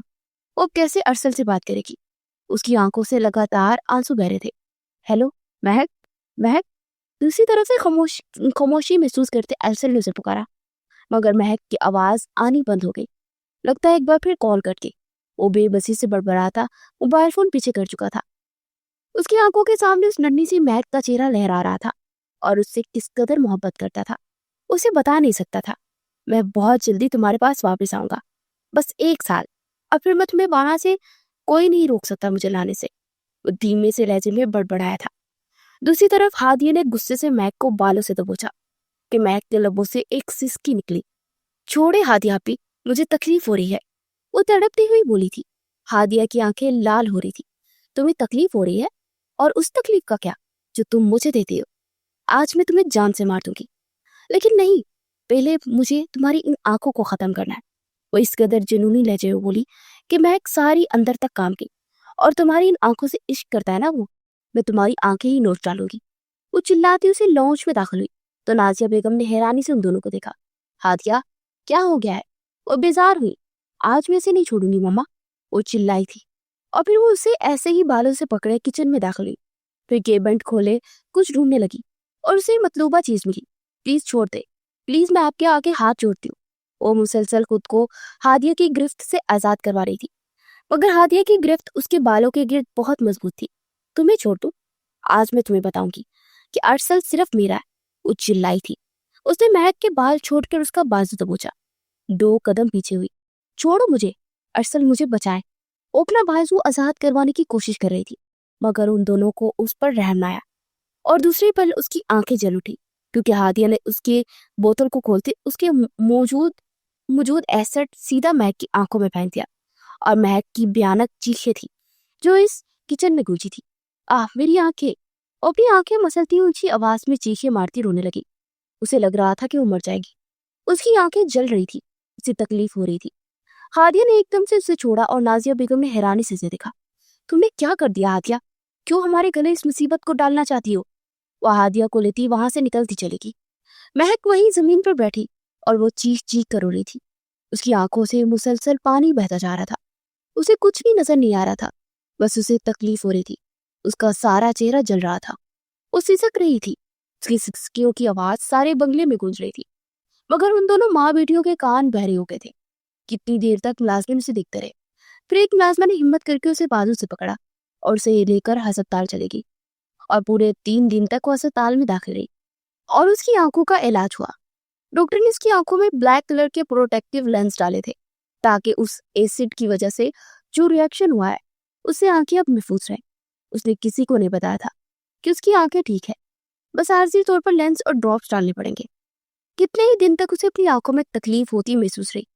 वो कैसे अरसल से बात करेगी? उसकी आंखों से लगातार आंसू बह रहे थे। हेलो महक, महक। दूसरी तरफ से खामोशी महसूस करते अरसल ने उसे पुकारा, मगर महक की आवाज आनी बंद हो गई। लगता है एक बार फिर कॉल कट गई। वो बेबसी से बड़बड़ाता मोबाइल फोन पीछे कर चुका था। उसकी आंखों के सामने उस नन्ही सी महक का चेहरा लहरा रहा था और उससे किस कदर मोहब्बत करता था उसे बता नहीं सकता था। मैं बहुत जल्दी तुम्हारे पास वापस आऊंगा, बस 1 साल, और फिर मैं तुम्हें वहां से कोई नहीं रोक सकता मुझे लाने से। वो धीमे से लहजे में बड़बड़ाया था। दूसरी तरफ हादिया ने गुस्से से महक को बालों से दबोचा कि महक के लबों से एक सिसकी निकली। छोड़े हादिया, आपी, मुझे तकलीफ हो रही है। वो तड़पती हुई बोली थी। हादिया की आंखें लाल हो रही थी। तुम्हें तकलीफ हो रही है? और उस तकलीफ का क्या जो तुम मुझे देती हो? आज मैं तुम्हें जान से मार दूंगी। लेकिन नहीं, पहले मुझे तुम्हारी इन आंखों को खत्म करना है। वो इस कदर जुनूनी लहजे में बोली कि महक सारी अंदर तक काम की। और तुम्हारी इन आंखों से इश्क करता है ना वो, मैं तुम्हारी आंखें ही नोच डालूंगी। वो चिल्लाती उसे लॉन्च में दाखिल हुई तो नाजिया बेगम ने हैरानी से उन दोनों को देखा। हादिया, क्या हो गया है? वो बेजार हुई। आज मैं इसे नहीं छोड़ूंगी मम्मा, वो चिल्लाई थी। और फिर वो उसे ऐसे ही बालों से पकड़े किचन में दाखिल हुई। फिर केबंट खोले कुछ ढूंढने लगी और उसे मतलूबा चीज मिली। प्लीज छोड़ दे, प्लीज, मैं आपके आगे हाथ जोड़ती हूँ। वो मुसलसल खुद को हादिया की गिरफ्त से आजाद करवा रही थी, मगर हादिया की गिरफ्त उसके बालों के गिर्द बहुत मजबूत थी। तुम्हें छोड़ दूं? आज मैं तुम्हें बताऊंगी कि अरसल सिर्फ मेरा है, वो चिल्लाई थी। उसने महक के बाल छोड़कर उसका बाजू दबोचा। 2 कदम पीछे हुई। छोड़ो मुझे, अरसल मुझे बचाए। वो अपना बाजू आजाद करवाने की कोशिश कर रही थी, मगर उन दोनों को उस पर रहम न आया। और दूसरे पल उसकी आंखें जल उठी, क्योंकि हादिया ने उसके बोतल को खोलते उसके मौजूद मौजूद एसिड सीधा महक की आंखों में फेंक दिया। और महक की भयानक चीखें थी जो इस किचन में गूंजी थी। मेरी आंखें! वो अपनी आंखें मसलती ऊंची आवाज में चीखें मारती रोने लगी। उसे लग रहा था कि वो मर जाएगी। उसकी आंखें जल रही थी, उसे तकलीफ हो रही थी। हादिया ने एकदम से उसे छोड़ा और नाजिया बेगम ने हैरानी से उसे देखा। तुमने क्या कर दिया हादिया? क्यों हमारे गले इस मुसीबत को डालना चाहती हो? वह हादिया को लेती वहां से निकलती चलेगी। महक वहीं जमीन पर बैठी और वो चीख चीख कर रो रही थी। उसकी आंखों से मुसलसल पानी बहता जा रहा था। उसे कुछ भी नजर नहीं आ रहा था, बस उसे तकलीफ हो रही थी। उसका सारा चेहरा जल रहा था। वो सिसक रही थी। उसकी सिसकियों की आवाज सारे बंगले में गूंज रही थी, मगर उन दोनों माँ बेटियों के कान बहरे हो गए थे। कितनी देर तक मुलाजमिन उसे देखते रहे। फिर एक मुलाजमा ने हिम्मत करके उसे बाजू से पकड़ा और उसे लेकर अस्पताल चलेगी। और पूरे 3 दिन तक वो अस्पताल में दाखिल रही और उसकी आंखों का इलाज हुआ। डॉक्टर ने उसकी आंखों में ब्लैक कलर के प्रोटेक्टिव लेंस डाले थे, ताकि उस एसिड की वजह से जो रिएक्शन हुआ है उससे आंखें अब महफूज रहें। उसने किसी को नहीं बताया था कि उसकी आंखें ठीक है, बस आर्जी तौर पर लेंस और ड्रॉप्स डालने पड़ेंगे। कितने ही दिन तक उसे अपनी आंखों में तकलीफ होती महसूस रही।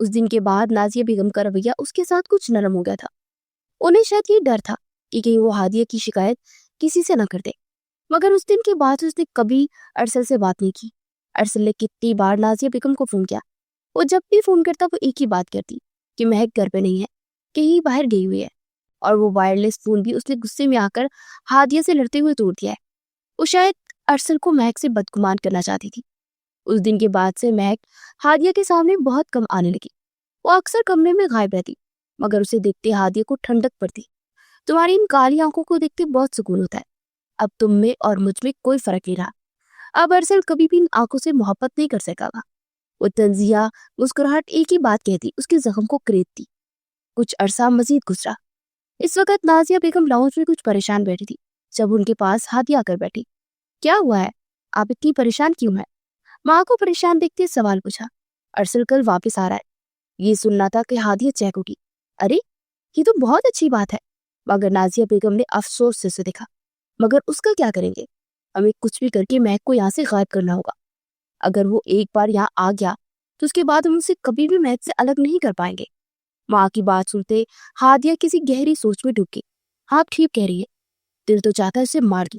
उस दिन के बाद नाजिया बेगम का रवैया उसके साथ कुछ नरम हो गया था। उन्हें शायद ये डर था कि कहीं वो हादिया की शिकायत किसी से न कर दे। मगर उस दिन के बाद उसने कभी अरसल से बात नहीं की। अरसल ने कितनी बार नाजिया बेगम को फोन किया। वो जब भी फोन करता वो एक ही बात करती कि महक घर पे नहीं है, कहीं बाहर गई हुई है। और वो वायरलेस फोन भी उसने गुस्से में आकर हादिया से लड़ते हुए तोड़ दिया है। वो शायद अरसल को महक से बदगुमान करना चाहती थी। उस दिन के बाद से महक हादिया के सामने बहुत कम आने लगी। वो अक्सर कमरे में गायब रहती, मगर उसे देखते हादिया को ठंडक पड़ती। तुम्हारी इन काली आंखों को देखते बहुत सुकून होता है। अब तुम में और मुझ में कोई फर्क नहीं रहा। अब अरसल कभी भी इन आंखों से मोहब्बत नहीं कर सकेगा। वो तंजिया मुस्कुराहट एक ही बात कहती, उसके जख्म को करेदती। कुछ अरसा मजीद गुजरा। इस वक्त नाजिया बेगम लाउंज में कुछ परेशान बैठी थी जब उनके पास हादिया आकर बैठी। क्या हुआ है? आप इतनी परेशान क्यों है? माँ को परेशान देखते सवाल पूछा। अरसल कल वापस आ रहा है, ये सुनना था कि हादिया चहक उठी। अरे, ये तो बहुत अच्छी बात है। मगर नाजिया बेगम ने अफसोस से उसे देखा। मगर उसका क्या करेंगे? हमें कुछ भी करके महक को यहाँ से गायब करना होगा। अगर वो एक बार यहाँ आ गया तो उसके बाद हम उसे कभी भी महक से अलग नहीं कर पाएंगे। माँ की बात सुनते हादिया किसी गहरी सोच में डूब गई। हाँ, आप ठीक कह रही है। दिल तो चाहता है उसे मार दूं,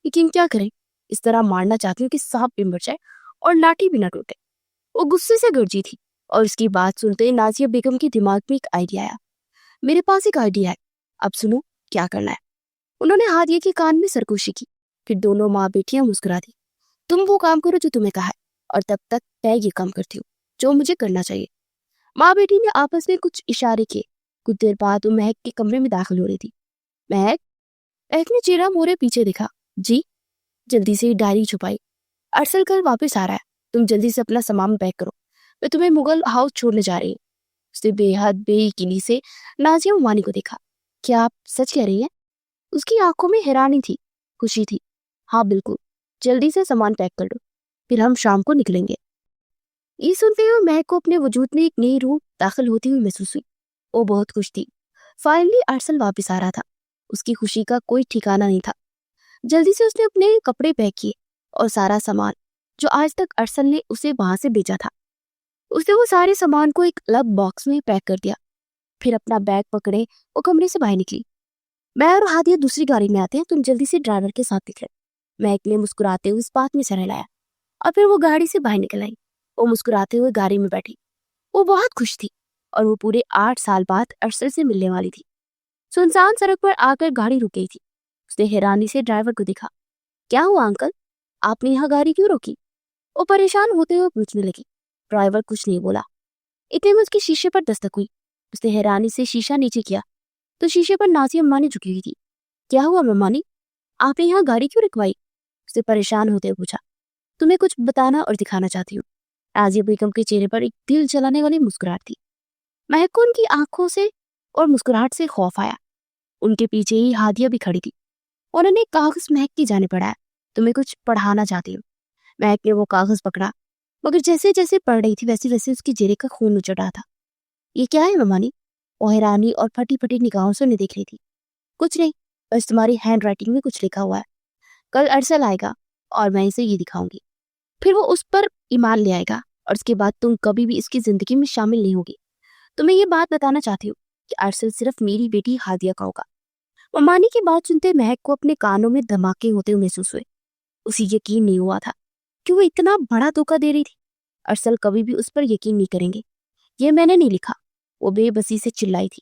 लेकिन क्या करें? इस तरह मारना चाहती हूँ कि सांप भी मर जाए और लाठी भी ना टूटे। वो गुस्से से गरजी थी और उसकी बात सुनते नाजिया बेगम के दिमाग में एक आइडिया आया। मेरे पास एक आइडिया है, अब सुनो क्या करना है। उन्होंने हादिया के कान में सरगोशी की। फिर दोनों माँ बेटियां मुस्कुरा दी। तुम वो काम करो जो तुम्हें कहा है, और तब तक मैं ये काम करती हूँ जो मुझे करना चाहिए। माँ बेटी ने आपस में कुछ इशारे किए। कुछ देर बाद वो महक के कमरे में दाखिल हो रही थी। महक महक ने चेहरा मोरे पीछे देखा। जी। जल्दी से डायरी छुपाई। अरसल कल वापस आ रहा है, तुम जल्दी से अपना सामान पैक करो, मैं तुम्हें मुगल हाउस छोड़ने जा रही हूँ। उसने बेहद बेयकीनी से नाजिया उमानी को देखा। क्या आप सच कह रही हैं? उसकी आंखों में हैरानी थी, खुशी थी। हाँ बिल्कुल, जल्दी से सामान पैक कर लो, फिर हम शाम को निकलेंगे। ये सुनते हुए महक को अपने वजूद में एक नई रूह दाखिल होती हुई महसूस हुई। वो बहुत खुश थी। फाइनली अरसल वापस आ रहा था। उसकी खुशी का कोई ठिकाना नहीं था। जल्दी से उसने अपने कपड़े पैक किए और सारा सामान जो आज तक अरसल ने उसे वहां से भेजा था, उसने वो सारे सामान को एक अलग बॉक्स में पैक कर दिया फिर अपना बैग पकड़े वो कमरे से बाहर निकली। मैं और हादिया दूसरी गाड़ी में आते हैं, तुम जल्दी से ड्राइवर के साथ निकले। महक ने मुस्कुराते हुए इस बात में सर हिलाया और फिर वो गाड़ी से बाहर निकल आई। वो मुस्कुराते हुए गाड़ी में बैठी। वो बहुत खुश थी और वो पूरे 8 साल बाद अरसल से मिलने वाली थी। सुनसान सड़क पर आकर गाड़ी रुक गई थी। उसने हैरानी से ड्राइवर को देखा। क्या हुआ अंकल, आपने यहाँ गाड़ी क्यों रोकी? वो परेशान होते हुए पूछने लगी। ड्राइवर कुछ नहीं बोला। इतने में उसके शीशे पर दस्तक हुई। उसने हैरानी से शीशा नीचे किया तो शीशे पर नाज़िया अम्मा ने झुकी हुई थी। क्या हुआ मम्मानी, आपने यहाँ गाड़ी क्यों रुकवाई? उसने परेशान होते हुए पूछा। तुम्हें कुछ बताना और दिखाना चाहती हूँ। नाज़िया बेगम के चेहरे पर एक दिल जलाने वाली मुस्कुराहट थी। महक को उनकी आंखों से और मुस्कुराहट से खौफ आया। उनके पीछे ही हादिया भी खड़ी थी। उन्होंने एक कागज महक की जाने पढ़ाया। तुम्हें कुछ पढ़ाना चाहती हूँ। महक ने वो कागज पकड़ा, मगर जैसे जैसे पढ़ रही थी वैसे वैसे उसके चेहरे का खून उचट रहा था। ये क्या है मम्मानी? वो हैरानी और फटी फटी निगाहों से उन्हें देख रही थी। कुछ नहीं, बस तुम्हारी हैंड राइटिंग में कुछ लिखा हुआ है। कल अरसल आएगा और मैं इसे ये दिखाऊंगी। फिर वो उस पर ईमान ले आएगा और उसके बाद तुम कभी भी इसकी जिंदगी में शामिल नहीं होगी। तुम्हें ये बात बताना चाहती हूँ कि अरसल सिर्फ मेरी बेटी हादिया का होगा। मम्मानी की बात सुनते महक को अपने कानों में धमाके होते हुए महसूस हुए। उसे यकीन नहीं हुआ था कि वो इतना बड़ा धोखा दे रही थी। अरसल कभी भी उस पर यकीन नहीं करेंगे। ये मैंने नहीं लिखा, वो बेबसी से चिल्लाई थी।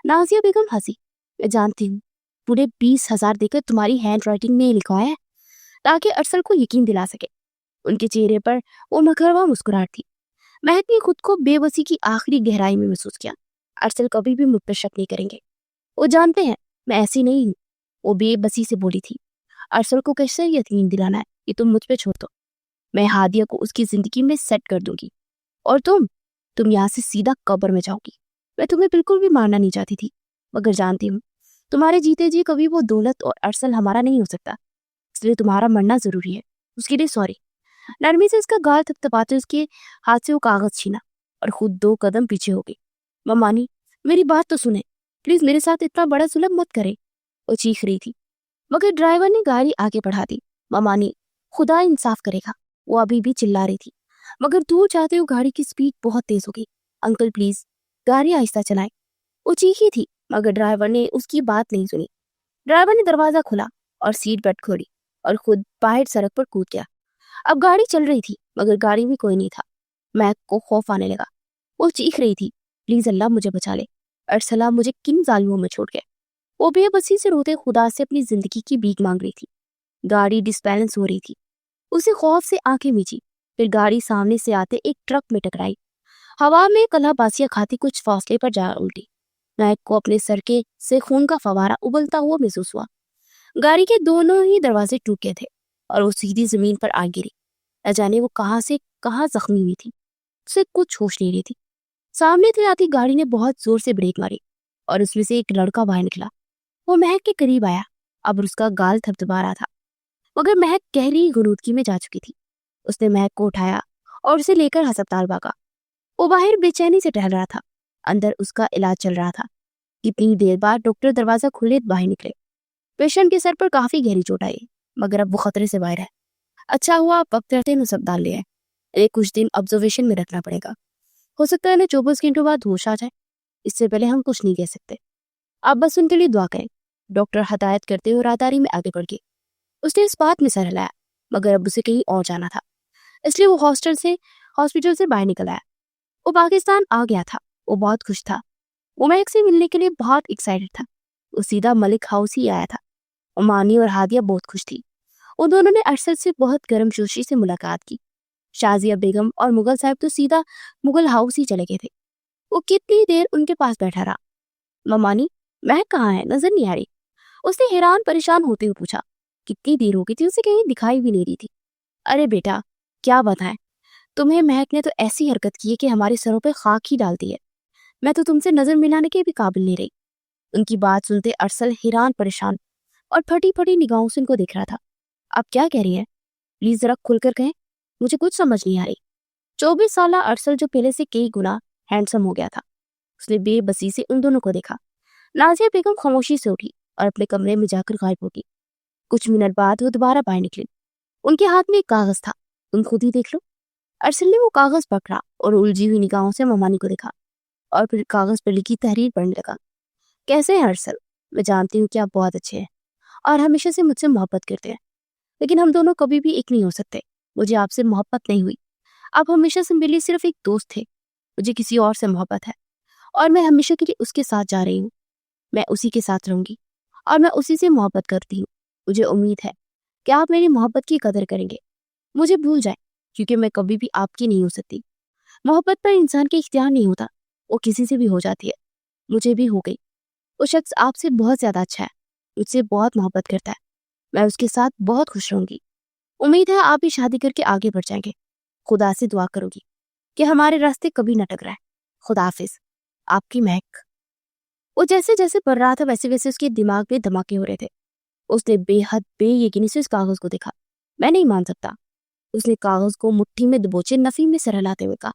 नाज़िया बेगम हंसी। मैं जानती हूँ, पूरे 20,000 देकर तुम्हारी हैंड राइटिंग में लिखवाया है ताकि अरसल को यकीन दिला सके। उनके चेहरे पर वो मकरवा मुस्कुराहट थी। महक ने खुद को बेबसी की आखिरी गहराई में महसूस किया। अरसल कभी भी मुझ पर शक नहीं करेंगे। वो जानते हैं मैं ऐसी नहीं हूँ। वो बेबसी से बोली थी। अरसल को कैसे यकीन दिलाना है कि तुम मुझ पे छोड़ दो। मैं हादिया को उसकी जिंदगी में सेट कर दूंगी और तुम यहाँ से सीधा कब्र में जाओगी। मैं तुम्हें बिल्कुल भी मारना नहीं चाहती थी, मगर जानती हूँ तुम्हारे जीते जी कभी वो दौलत और अरसल हमारा नहीं हो सकता, इसलिए तुम्हारा मरना जरूरी है। उसके लिए सॉरी। नरमी से उसका गाल थपथपाते उसके हाथ से वो कागज छीना और खुद 2 कदम पीछे हो गई। मम्मानी, मेरी बात तो सुने, प्लीज मेरे साथ इतना बड़ा जुल्म मत करे। वो चीख रही थी, मगर ड्राइवर ने गाड़ी आगे बढ़ा दी। मम्मानी, खुदा इंसाफ करेगा। वो अभी भी चिल्ला रही थी, मगर दूर जाते हुए गाड़ी की स्पीड बहुत तेज हो गई। अंकल प्लीज गाड़ी आहिस्ता चलाएं। वो चीखी थी, मगर ड्राइवर ने उसकी बात नहीं सुनी। ड्राइवर ने दरवाजा खोला और सीट बेल्ट खोली और खुद बाहर सड़क पर कूद गया। अब गाड़ी चल रही थी, मगर गाड़ी में कोई नहीं था। महक को खौफ आने लगा। वो चीख रही थी, प्लीज अल्लाह मुझे बचा ले, अरसला मुझे किन जालिमों में छोड़ गए। वो बेबसी से रोते खुदा से अपनी जिंदगी की भीख मांग रही थी। गाड़ी डिसबैलेंस हो रही थी। उसे खौफ से आंखें मीची। फिर गाड़ी सामने से आते एक ट्रक में टकराई। हवा में कलाबाजियां खाती कुछ फासले पर जा उल्टी। महक को अपने सर के से खून का फवारा उबलता हुआ महसूस हुआ। गाड़ी के दोनों ही दरवाजे टूट गए थे और वो सीधी जमीन पर आ गिरी। न जाने वो कहां से कहां जख्मी हुई थी। उसे कुछ होश नहीं रही थी। सामने से आती गाड़ी ने बहुत जोर से ब्रेक मारी और उसमें से एक लड़का बाहर निकला। वो महक के करीब आया। अब उसका गाल थपथपा रहा था, मगर महक गहरी गुनूदगी में जा चुकी थी। उसने महक को उठाया और उसे लेकर अस्पताल भागा। वो बाहर बेचैनी से टहल रहा था। अंदर उसका इलाज चल रहा था। कितनी देर बाद डॉक्टर दरवाजा खुले बाहर निकले। पेशेंट के सर पर काफी गहरी चोट आई, मगर अब वो खतरे से बाहर है। अच्छा हुआ आप वक्त रहते अस्पताल ले आए। एक कुछ दिन ऑब्जर्वेशन में रखना पड़ेगा। हो सकता है ना 24 घंटों बाद होश आ जाए। इससे पहले हम कुछ नहीं कह सकते। आप बस उनके लिए दुआ करें। डॉक्टर हदायत करते हुए राहदारी में आगे बढ़ गई। उसने इस बात में सर हिलाया, मगर अब उसे कहीं और जाना था, इसलिए वो हॉस्पिटल से बाहर निकल आया। वो पाकिस्तान आ गया था। वो बहुत खुश था। वो महक से मिलने के लिए बहुत एक्साइटेड था। वो सीधा मलिक हाउस ही आया था। उमानी और हादिया बहुत खुश थी। वो दोनों ने अरसद से बहुत गर्मजोशी से मुलाकात की। शाजिया बेगम और मुगल साहब तो सीधा मुगल हाउस ही चले गए थे। वो कितनी देर उनके पास बैठा रहा। ममानी, महक कहाँ है, नजर नहीं आ रही। उसने हैरान परेशान होते हुए पूछा। कितनी देर हो गई थी, उसे कहीं दिखाई भी नहीं रही थी। अरे बेटा, क्या बताएं, तुम्हें महक ने तो ऐसी हरकत की है कि हमारे सरों पे खाक ही डाल दी है। मैं तो तुमसे नजर मिलाने के भी काबिल नहीं रही। उनकी बात सुनते अरसल हैरान परेशान और फटी फटी निगाहों से उनको देख रहा था। आप क्या कह रही हैं? प्लीज जरा खुलकर कहें, मुझे कुछ समझ नहीं आ रही। 24 साल अरसल जो पहले से कई गुना हैंडसम हो गया था। उसने बेबसी से उन दोनों को देखा। नाजिया बेगम खामोशी से उठी और अपने कमरे में जाकर गायब हो गई। कुछ मिनट बाद वो दोबारा बाहर निकली। उनके हाथ में एक कागज था। तुम खुद ही देख लो। अरसल ने वो कागज पकड़ा और उलझी हुई निगाहों से ममानी को देखा। اور پھر کاغذ پر لکھی تحریر پڑھنے لگا۔ کیسے ہیں ارسل؟ میں جانتی ہوں کہ آپ بہت اچھے ہیں اور ہمیشہ سے مجھ سے محبت کرتے ہیں، لیکن ہم دونوں کبھی بھی ایک نہیں ہو سکتے۔ مجھے آپ سے محبت نہیں ہوئی، آپ ہمیشہ سے میرے لیے صرف ایک دوست تھے۔ مجھے کسی اور سے محبت ہے اور میں ہمیشہ کے لیے اس کے ساتھ جا رہی ہوں۔ میں اسی کے ساتھ رہوں گی اور میں اسی سے محبت کرتی ہوں۔ مجھے امید ہے کہ آپ میری محبت کی قدر کریں گے، مجھے بھول جائیں، کیونکہ میں کبھی بھی آپ کی نہیں ہو سکتی۔ محبت پر انسان کے اختیار نہیں ہوتا، وہ کسی سے بھی ہو جاتی ہے، مجھے بھی ہو گئی۔ وہ شخص آپ سے بہت زیادہ اچھا ہے، مجھ سے بہت محبت کرتا ہے، میں اس کے ساتھ بہت خوش رہوں گی۔ امید ہے آپ بھی شادی کر کے آگے بڑھ جائیں گے۔ خدا سے دعا کروں گی کہ ہمارے راستے کبھی نہ ٹکرائیں۔ خدا حافظ، آپ کی مہک۔ وہ جیسے جیسے پڑھ رہا تھا ویسے ویسے اس کے دماغ میں دھماکے ہو رہے تھے۔ اس نے بے حد بے یقینی سے اس کاغذ کو دیکھا۔ میں نہیں مان سکتا۔ اس نے کاغذ کو مٹھی میں دبوچے نفی میں سر ہلاتے ہوئے کہا۔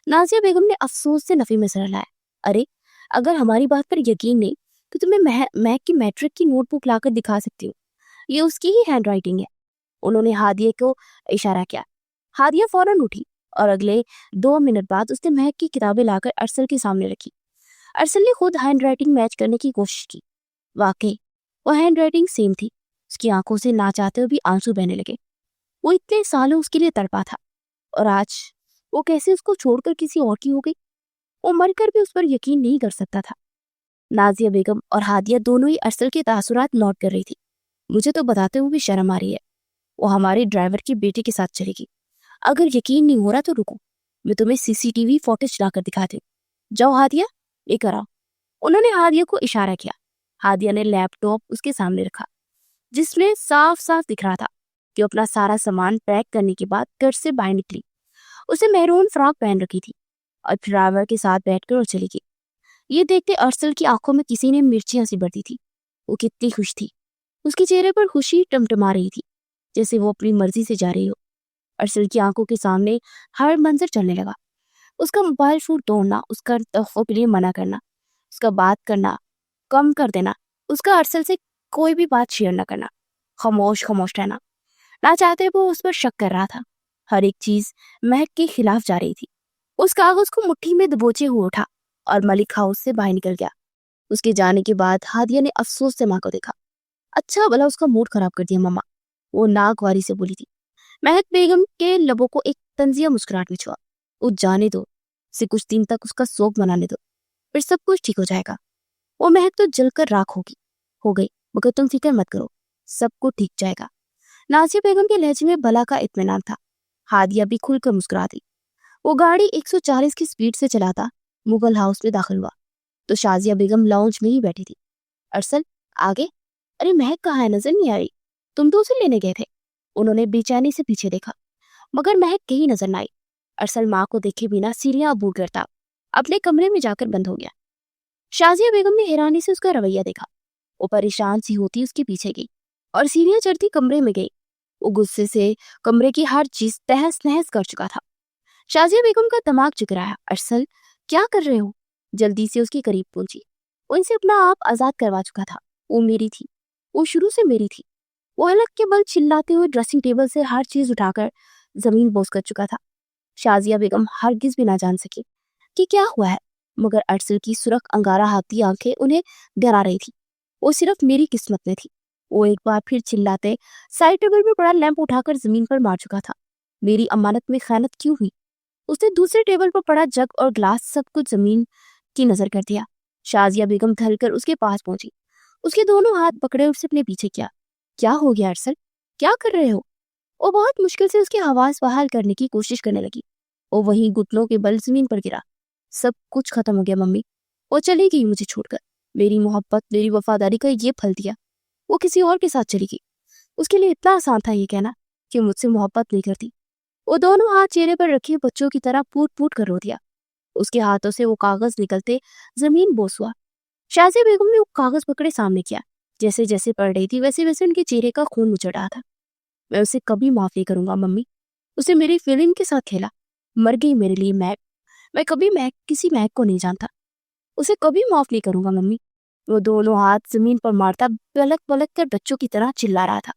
نازیہ بیگم نے افسوس سے نفی میں سر ہلایا۔ ارے اگر ہماری بات پر یقین نہیں تو تمہیں مہک کی میٹرک کی نوٹ بک لا کر دکھا سکتی ہوں، یہ اس کی ہی ہینڈ رائٹنگ ہے۔ انہوں نے ہادیہ کو اشارہ کیا۔ ہادیہ فوراً اٹھی اور اگلے 2 منٹ بعد اس نے مہک کی کتابیں لا کر ارسل کے سامنے رکھی۔ ارسل نے خود ہینڈ رائٹنگ میچ کرنے کی کوشش کی۔ واقعی وہ ہینڈ رائٹنگ سیم تھی۔ اس کی آنکھوں سے نہ چاہتے ہوئے بھی آنسو بہنے لگے۔ وہ اتنے سالوں اس کے لیے تڑپا تھا اور آج وہ کیسے اس کو چھوڑ کر کسی اور کی ہو گئی۔ وہ مر کر بھی اس پر یقین نہیں کر سکتا تھا۔ نازیہ بیگم اور ہادیہ دونوں ہی ارسل کے تاثرات نوٹ کر رہی تھی۔ مجھے تو بتاتے ہوئے بھی شرم آ رہی ہے، وہ ہمارے ڈرائیور کی بیٹی کے ساتھ چلے گی۔ اگر یقین نہیں ہو رہا تو رکو، میں تمہیں CCTV فوٹیج لا کر دکھاتی ہوں۔ جاؤ ہادیہ، لے کر آؤ۔ انہوں نے ہادیہ کو اشارہ کیا۔ ہادیہ نے لیپ ٹاپ اس کے سامنے رکھا، جس میں صاف صاف دکھ رہا تھا کہ اپنا سارا سامان پیک کرنے کے بعد گھر سے باہر نکلی۔ اسے میرون فراک پہن رکھی تھی اور ڈرائیور کے ساتھ بیٹھ کر وہ چلی گئی۔ یہ دیکھتے ارسل کی آنکھوں میں کسی نے مرچیاں سی بھر دی تھی۔ وہ کتنی خوش تھی، اس کے چہرے پر خوشی ٹمٹما رہی تھی، جیسے وہ اپنی مرضی سے جا رہی ہو۔ ارسل کی آنکھوں کے سامنے ہر منظر چلنے لگا۔ اس کا موبائل فون توڑنا، اس کا تحفوں کے لیے منع کرنا، اس کا بات کرنا کم کر دینا، اس کا ارسل سے کوئی بھی بات شیئر نہ کرنا، خاموش رہنا۔ نہ چاہتے وہ اس پر شک کر رہا تھا۔ ہر ایک چیز مہک کے خلاف جا رہی تھی۔ اس کاغذ کو مٹھی میں دبوچے ہوئے اٹھا اور ملک ہاؤس سے باہر نکل گیا۔ اس کے جانے کے بعد ہادیہ نے افسوس سے ماں کو دیکھا۔ اچھا بھلا اس کا موڈ خراب کر دیا ماما، وہ ناگواری سے بولی تھی۔ مہک بیگم کے لبوں کو ایک طنزیہ مسکراہٹ چھوا۔ وہ جانے دو، اسے کچھ دن تک اس کا سوگ منانے دو، پھر سب کچھ ٹھیک ہو جائے گا۔ وہ مہک تو جل کر راکھ ہو گئی، مگر تم فکر مت کرو، سب کو ٹھیک جائے گا۔ نازیہ بیگم کے لہجے میں بلا کا اطمینان تھا۔ ہادیہ بھی کھل کر مسکرا دی۔ وہ گاڑی 140 کی سپیڈ سے چلاتا مغل ہاؤس میں داخل ہوا تو شازیہ بیگم لاؤنج میں ہی بیٹھی تھی۔ ارسل آگے؟ ارے مہک کہاں ہے، نظر نہیں آ رہی، تم تو اسے لینے گئے تھے۔ انہوں نے بے چینی سے پیچھے دیکھا، مگر مہک کہیں نظر نہ آئی۔ ارسل ماں کو دیکھے بنا سیڑھیاں عبور کرتا اپنے کمرے میں جا کر بند ہو گیا۔ شازیہ بیگم نے حیرانی سے اس کا رویہ دیکھا۔ وہ پریشان سی ہوتی اس کے پیچھے گئی اور سیڑھیاں چڑھتی کمرے میں گئی۔ وہ غصے سے کمرے کی ہر چیز تہس نہس کر چکا تھا۔ شازیہ بیگم کا دماغ چکرایا۔ ارسل کیا کر رہے ہو؟ جلدی سے اس کے قریب پہنچی۔ وہ ان سے اپنا آپ آزاد کروا چکا تھا۔ وہ میری تھی، وہ شروع سے میری تھی۔ وہ حلق کے بل چلاتے ہوئے ڈریسنگ ٹیبل سے ہر چیز اٹھا کر زمین بوس کر چکا تھا۔ شازیہ بیگم ہرگز بھی نہ جان سکی کہ کیا ہوا ہے، مگر ارسل کی سرخ انگارہ ہاتھی آنکھیں انہیں ڈرا رہی تھی۔ وہ صرف میری قسمت میں تھی۔ وہ ایک بار پھر چلاتے سائڈ ٹیبل پر پڑا لیمپ اٹھا کر زمین پر مار چکا تھا۔ میری امانت میں خیانت کیوں ہوئی؟ اس نے دوسرے ٹیبل پر پڑا جگ اور گلاس سب کچھ زمین کی نظر کر دیا۔ شازیہ بیگم دھل کر اس کے پاس پہنچی، اس کے دونوں ہاتھ پکڑے اور اسے اپنے پیچھے کیا۔ کیا ہو گیا ارسل، کیا کر رہے ہو؟ وہ بہت مشکل سے اس کی آواز بحال کرنے کی کوشش کرنے لگی۔ وہ وہیں گھٹنوں کے بل زمین پر گرا۔ سب کچھ ختم ہو گیا ممی، وہ چلی گئی مجھے چھوڑ کر۔ میری محبت، میری وفاداری کا یہ پھل دیا، وہ کسی اور کے ساتھ چلی گئی۔ اس کے لیے اتنا آسان تھا یہ کہنا کہ مجھ سے محبت نہیں کرتی۔ وہ دونوں ہاتھ چہرے پر رکھے بچوں کی طرح پوٹ پوٹ کر رو دیا۔ اس کے ہاتھوں سے وہ کاغذ نکلتے زمین بوس ہوا۔ شازیہ بیگم نے وہ کاغذ پکڑے سامنے کیا۔ جیسے جیسے پڑھ رہی تھی ویسے ویسے ان کے چہرے کا خون مچڑ رہا تھا۔ میں اسے کبھی معاف نہیں کروں گا ممی، اسے میری فیلنگ کے ساتھ کھیلا، مر گئی میرے لیے مہک۔ میں کبھی کسی مہک کو نہیں جانتا، اسے کبھی معاف نہیں کروں گا ممی۔ وہ دونوں ہاتھ زمین پر مارتا پلک پلک کر بچوں کی طرح چلا رہا تھا،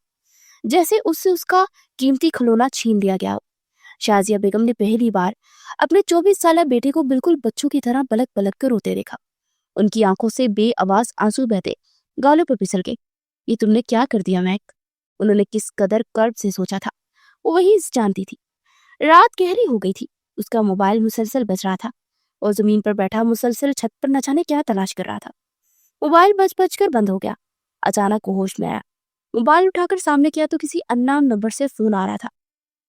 جیسے اس سے اس کا قیمتی کھلونا چھین لیا گیا ہو۔ شازیہ بیگم نے پہلی بار اپنے 24 سالہ بیٹے کو بالکل بچوں کی طرح پلک پلک کر روتے دیکھا۔ ان کی آنکھوں سے بے آواز آنسو بہتے گالوں پر پھسل گئے۔ یہ تم نے کیا کر دیا میک؟ انہوں نے کس قدر کرب سے سوچا تھا، وہ وہی جانتی تھی۔ رات گہری ہو گئی تھی، اس کا موبائل مسلسل بج رہا تھا اور زمین پر بیٹھا مسلسل چھت پر نہ جانے کیا تلاش کر رہا تھا۔ موبائل بج بج کر بند ہو گیا۔ اچانک وہ ہوش میں آیا، موبائل اٹھا کر سامنے کیا تو کسی اننون نمبر سے فون آ رہا تھا۔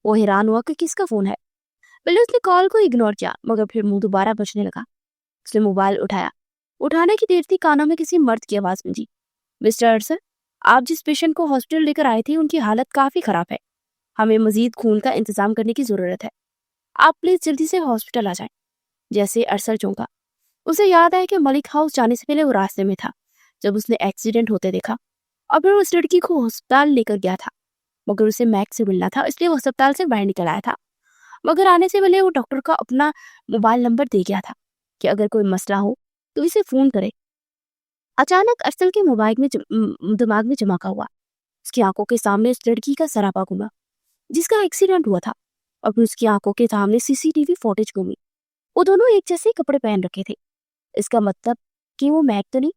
وہ حیران ہوا کہ کس کا فون ہے۔ پہلے اس نے کال کو اگنور کیا، مگر پھر منہ دوبارہ بجنے لگا۔ اس نے موبائل اٹھایا، اٹھانے کی دیر تھی کانوں میں کسی مرد کی آواز گونجی، مسٹر ارسل، آپ جس پیشنٹ کو ہاسپٹل لے کر آئے تھے ان کی حالت کافی خراب ہے، ہمیں مزید خون کا انتظام کرنے کی ضرورت ہے، آپ پلیز جلدی سے ہاسپٹل آ جائیں۔ جیسے ارسل چونکا، اسے یاد آیا کہ ملک ہاؤس جانے سے پہلے وہ راستے میں تھا جب اس نے ایکسیڈنٹ ہوتے دیکھا اور پھر اس لڑکی کو ہسپتال لے کر گیا تھا، مگر اسے میک سے ملنا تھا، اس لیے وہ ہسپتال سے باہر نکل آیا تھا، مگر آنے سے پہلے وہ ڈاکٹر کا اپنا موبائل نمبر دے گیا تھا کہ اگر کوئی مسئلہ ہو تو اسے فون کرے۔ اچانک ارسل کے دماغ میں چمکا ہوا، اس کی آنکھوں کے سامنے اس لڑکی کا سراپا گھوما جس کا ایکسیڈنٹ ہوا تھا، اور پھر اس کی آنکھوں کے سامنے CCTV فوٹیج گھومی، وہ دونوں ایک جیسے کپڑے پہن رکھے تھے۔ اس کا مطلب کہ وہ میک تو نہیں؟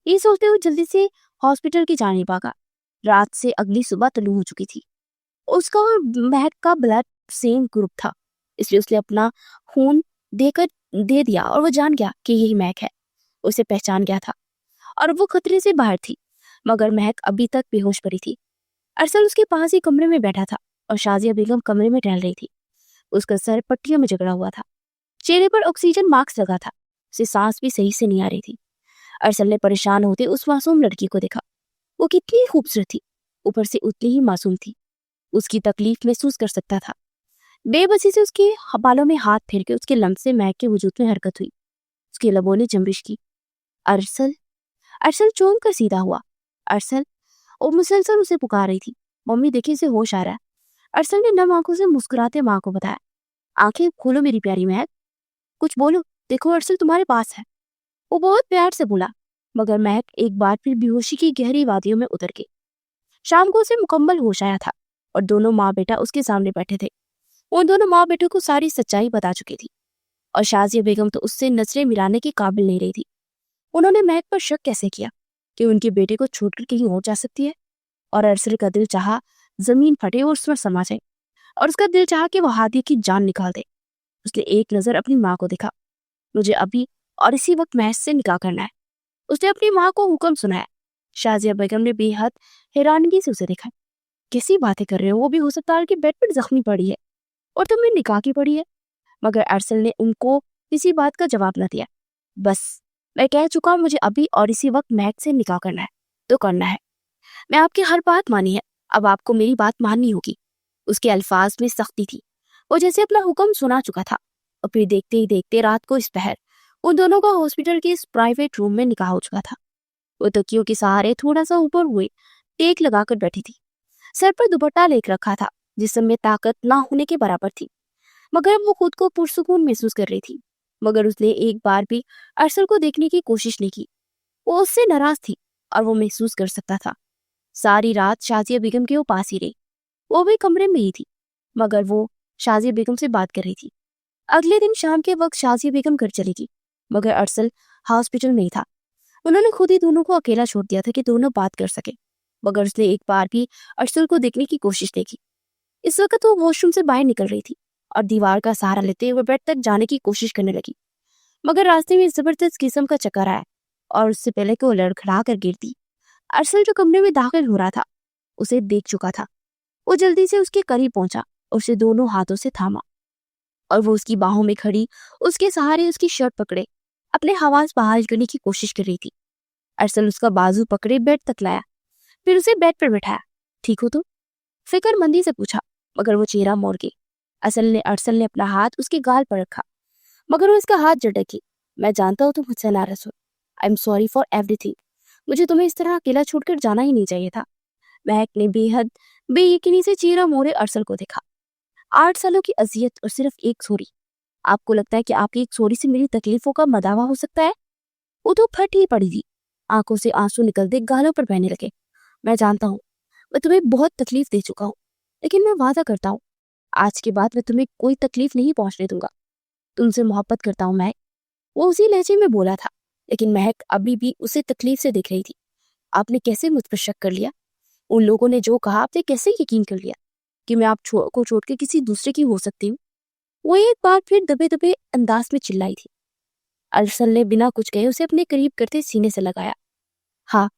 یہ سوچتے ہوئے جلدی سے ہاسپٹل کی جانب بھاگا۔ رات سے اگلی صبح طلوع ہو چکی تھی۔ اس کا اور میک کا بلڈ سیم گروپ تھا، اس لیے اس نے اپنا خون دے دیا اور وہ جان گیا کہ یہی میک ہے۔ اسے پہچان گیا تھا اور وہ خطرے سے باہر تھی، مگر مہک ابھی تک بے ہوش پڑی تھی۔ ارسل اس کے پاس ہی کمرے میں بیٹھا تھا اور شازیہ بیگم کمرے میں ٹہل رہی تھی۔ اس کا سر پٹیوں میں جکڑا ہوا تھا، چہرے پر آکسیجن ماسک لگا تھا، اسے سانس بھی صحیح سے نہیں آ رہی تھی۔ ارسل نے پریشان ہوتے اس معصوم لڑکی کو دیکھا، وہ کتنی خوبصورت تھی، اوپر سے اتنی ہی معصوم تھی، اس کی تکلیف محسوس کر سکتا تھا۔ بے بسی سے اس کے بالوں میں ہاتھ پھیر کے اس کے لمس سے میک کے وجود میں حرکت ہوئی، اس کے لبوں نے جنبش کی۔ ارسل ارسل چونک کر سیدھا ہوا۔ ارسل، وہ مسلسل اسے پکار رہی تھی، ممی دیکھیں اسے ہوش آ رہا ہے۔ ارسل نے نم آنکھوں سے مسکراتے ماں کو بتایا، آنکھیں کھولو میری پیاری مہک، کچھ بولو، دیکھو ارسل تمہارے پاس ہے۔ وہ بہت پیار سے بولا، مگر مہک ایک بار پھر بے ہوشی کی گہری وادیوں میں اتر گئی۔ شام کو اسے مکمل ہوش آیا تھا اور دونوں ماں بیٹا اس کے سامنے بیٹھے تھے۔ ان دونوں ماں بیٹوں کو ساری سچائی بتا چکی تھی اور شازیہ بیگم تو اس سے نظریں ملانے کے قابل نہیں رہی تھی۔ انہوں نے مہک پر شک کیسے کیا کہ ان کے بیٹے کو چھوڑ کر کہیں اور جا سکتی ہے، اور ارسل کا دل چاہا زمین پھٹے اور اس پر سما جائے، اور اس کا دل چاہا کہ وہ ہادیہ کی جان نکال دے۔ اس نے ایک نظر اپنی ماں کو دیکھا، مجھے ابھی اور اسی وقت محض سے نکاح کرنا ہے، اس نے اپنی ماں کو حکم سنایا۔ شازیہ بیگم نے بے حد حیرانگی سے اسے دیکھا، کیسی باتیں کر رہے ہو، وہ بھی ہسپتال کے بیڈ پر زخمی پڑی ہے اور تمہیں نکاح کی پڑی ہے؟ مگر ارسل نے ان کو کسی بات کا جواب نہ دیا۔ بس میں کہہ چکا ہوں، مجھے ابھی اور اسی وقت مہک سے نکاح کرنا ہے تو کرنا ہے، میں آپ کی ہر بات مانی ہے، اب آپ کو میری بات ماننی ہوگی۔ اس کے الفاظ میں سختی تھی، وہ جیسے اپنا حکم سنا چکا تھا۔ اور پھر دیکھتے ہی دیکھتے رات کو اس پہر ان دونوں کا ہاسپٹل کے اس پرائیویٹ روم میں نکاح ہو چکا تھا۔ وہ تکیوں کے سہارے تھوڑا سا اوپر ہوئے ٹیک لگا کر بیٹھی تھی، سر پر دوپٹہ لے رکھا تھا، جسم میں طاقت نہ ہونے کے برابر تھی، مگر وہ خود کو پرسکون محسوس کر رہی تھی۔ مگر اس نے ایک بار بھی ارسل کو دیکھنے کی کوشش نہیں کی، وہ اس سے ناراض تھی اور وہ محسوس کر سکتا تھا۔ ساری رات شازیہ بیگم کے وہ پاس ہی رہی، وہ بھی کمرے میں ہی تھی، مگر وہ شازیہ بیگم سے بات کر رہی تھی۔ اگلے دن شام کے وقت شازیہ بیگم گھر چلی گئی، مگر ارسل ہاسپٹل میں ہی تھا۔ انہوں نے خود ہی دونوں کو اکیلا چھوڑ دیا تھا کہ دونوں بات کر سکے، مگر اس نے ایک بار بھی ارسل کو دیکھنے کی کوشش نہیں کی۔ اس وقت وہ واش روم سے باہر نکل رہی تھی اور دیوار کا سہارا لیتے ہوئے بیڈ تک جانے کی کوشش کرنے لگی، مگر راستے میں زبردست قسم کا چکر آیا اور اس سے پہلے کہ وہ لڑکھڑا کر گرتی، ارسل جو کمرے میں داخل ہو رہا تھا اسے دیکھ چکا تھا۔ وہ جلدی سے اس کے قریب پہنچا اور اسے دونوں ہاتھوں سے تھاما، اور وہ اس کی باہوں میں کھڑی اس کے سہارے اس کی شرٹ پکڑے اپنے حواس بحال کرنے کی کوشش کر رہی تھی۔ ارسل اس کا بازو پکڑے بیڈ تک لایا، پھر اسے بیڈ پر بٹھایا۔ ٹھیک ہو تو؟ فکر مندی سے پوچھا، مگر وہ چہرہ موڑ گئی۔ ارسل نے اپنا ہاتھ اس کے گال پر رکھا، مگر وہ اس کا ہاتھ جھٹک گئی۔ میں جانتا ہوں تم مجھ سے ناراض ہو، I am sorry for everything, مجھے تمہیں اس طرح اکیلا چھوڑ کر جانا ہی نہیں چاہیے تھا۔ مہک نے بے حد بے یقینی سے چہرہ موڑے ارسل کو دیکھا۔ 8 سالوں کی اذیت اور صرف ایک سوری، آپ کو لگتا ہے کہ آپ کی ایک سوری سے میری تکلیفوں کا مداوا ہو سکتا ہے؟ وہ تو پھٹ ہی پڑی تھی، آنکھوں سے آنسو نکلتے گالوں پر بہنے لگے۔ میں جانتا ہوں میں تمہیں بہت تکلیف دے چکا ہوں، لیکن میں وعدہ کرتا ہوں आज के बाद मैं तुम्हें कोई तकलीफ नहीं पहुंचने दूंगा। तुमसे मोहब्बत करता हूँ महक। वो उसी लहजे में बोला था, लेकिन महक अभी भी उसे तकलीफ से देख रही थी। आपने कैसे मुझ पर शक कर लिया? उन लोगों ने जो कहा आपने कैसे यकीन कर लिया कि मैं आप को छोड़ के किसी दूसरे की हो सकती हूँ? वो एक बार फिर दबे दबे अंदाज में चिल्लाई थी। अरसल ने बिना कुछ कहे उसे अपने करीब करते सीने से लगाया। हाँ,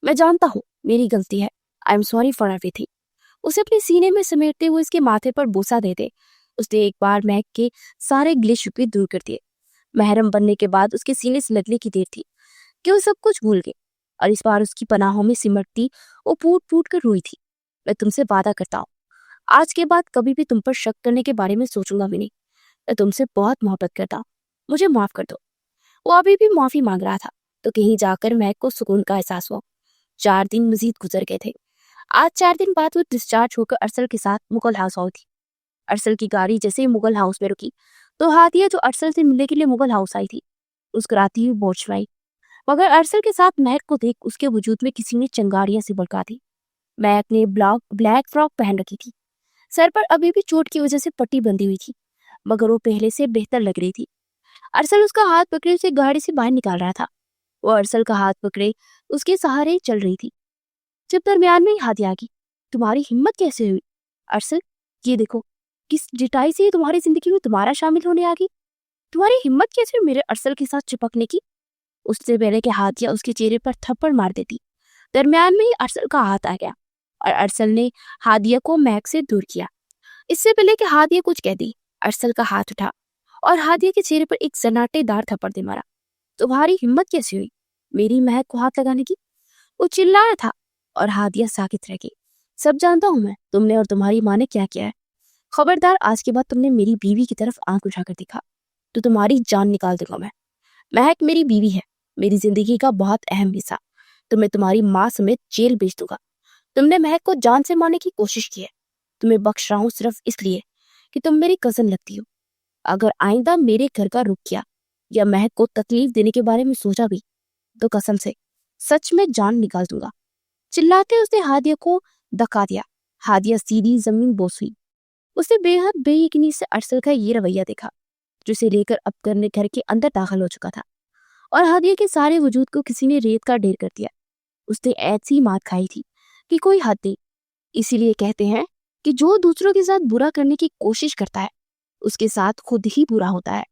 मैं जानता हूँ मेरी गलती है। I am sorry for everything. उसे अपने सीने में समेटते हुए उसके माथे पर बोसा देते उसने एक बार महक के सारे गिले शिकवे दूर कर दिए। महरम बनने के बाद उसके सीने से लगने की देर थी कि वो सब कुछ भूल गई, और इस बार उसकी पनाहों में सिमटती वो फूट फूट कर रोई थी। मैं तुमसे वादा करता हूँ, आज के बाद कभी भी तुम पर शक करने के बारे में सोचूंगा भी नहीं। मैं तुमसे बहुत मोहब्बत करता हूँ, मुझे माफ कर दो। वो अभी भी माफी मांग रहा था तो कहीं जाकर महक को सुकून का एहसास हुआ। 4 दिन मजीद गुजर गए थे। आज 4 दिन बाद वो डिस्चार्ज होकर अरसल के साथ मुगल हाउस आई थी। अरसल की गाड़ी जैसे ही मुगल हाउस में रुकी तो हादिया, जो अरसल से मिलने के लिए मुगल हाउस आई थी, मुस्कुराती हुई बोझ, मगर अरसल के साथ महक को देख उसके वजूद में किसी ने चंगारियां सी भड़का दी। महक ने ब्लैक फ्रॉक पहन रखी थी। सर पर अभी भी चोट की वजह से पट्टी बंधी हुई थी, मगर वो पहले से बेहतर लग रही थी। अरसल उसका हाथ पकड़े उसे गाड़ी से बाहर निकाल रहा था। वो अरसल का हाथ पकड़े उसके सहारे चल रही थी, जब दरमियान में ही हादिया आ गई। तुम्हारी हिम्मत कैसे हुई अरसल? ये देखो किस जिटाई से तुम्हारी जिंदगी में तुम्हारा शामिल होने आ गई। तुम्हारी हिम्मत कैसे हुई मेरे अरसल के साथ चिपकने की? उससे पहले कि हादिया उसके चेहरे पर थप्पड़ मार देती, दरमियान में ही अरसल का हाथ आ गया और अरसल ने हादिया को महक से दूर किया। इससे पहले कि हादिया कुछ कह दी, अरसल का हाथ उठा और हादिया के चेहरे पर एक सन्नाटेदार थप्पड़ दे मारा। तुम्हारी हिम्मत कैसे हुई मेरी महक को हाथ लगाने की? वो चिल्लाया था और हादिया साकित रह गई। सब जानता हूं मैं, तुमने और तुम्हारी माँ ने क्या किया है। खबरदार, आज के बाद तुमने मेरी बीवी की तरफ आंख उठाकर दिखा तो तुम्हारी जान निकाल दूंगा मैं। महक मेरी बीवी है, मेरी जिंदगी का बहुत अहम हिस्सा। तो मैं तुम्हारी माँ समेत जेल भेज दूंगा। तुमने महक को जान से मारने की कोशिश की है। तुम्हें बख्श रहा हूँ सिर्फ इसलिए कि तुम मेरी कजन लगती हो। अगर आइंदा मेरे घर का रुख किया या महक को तकलीफ देने के बारे में सोचा भी तो कसम से सच में जान निकाल दूंगा। चिल्लाते उसने हादिया को धक्का दिया। हादिया सीधी जमीन बोस हुई। उसने बेहद बेयकीनी से अरसल का ये रवैया देखा, जो उसे लेकर अब करने घर के अंदर दाखिल हो चुका था, और हादिया के सारे वजूद को किसी ने रेत का ढेर कर दिया। उसने ऐसी मात खाई थी कि कोई हद नहीं। इसीलिए कहते हैं कि जो दूसरों के साथ बुरा करने की कोशिश करता है उसके साथ खुद ही बुरा होता है।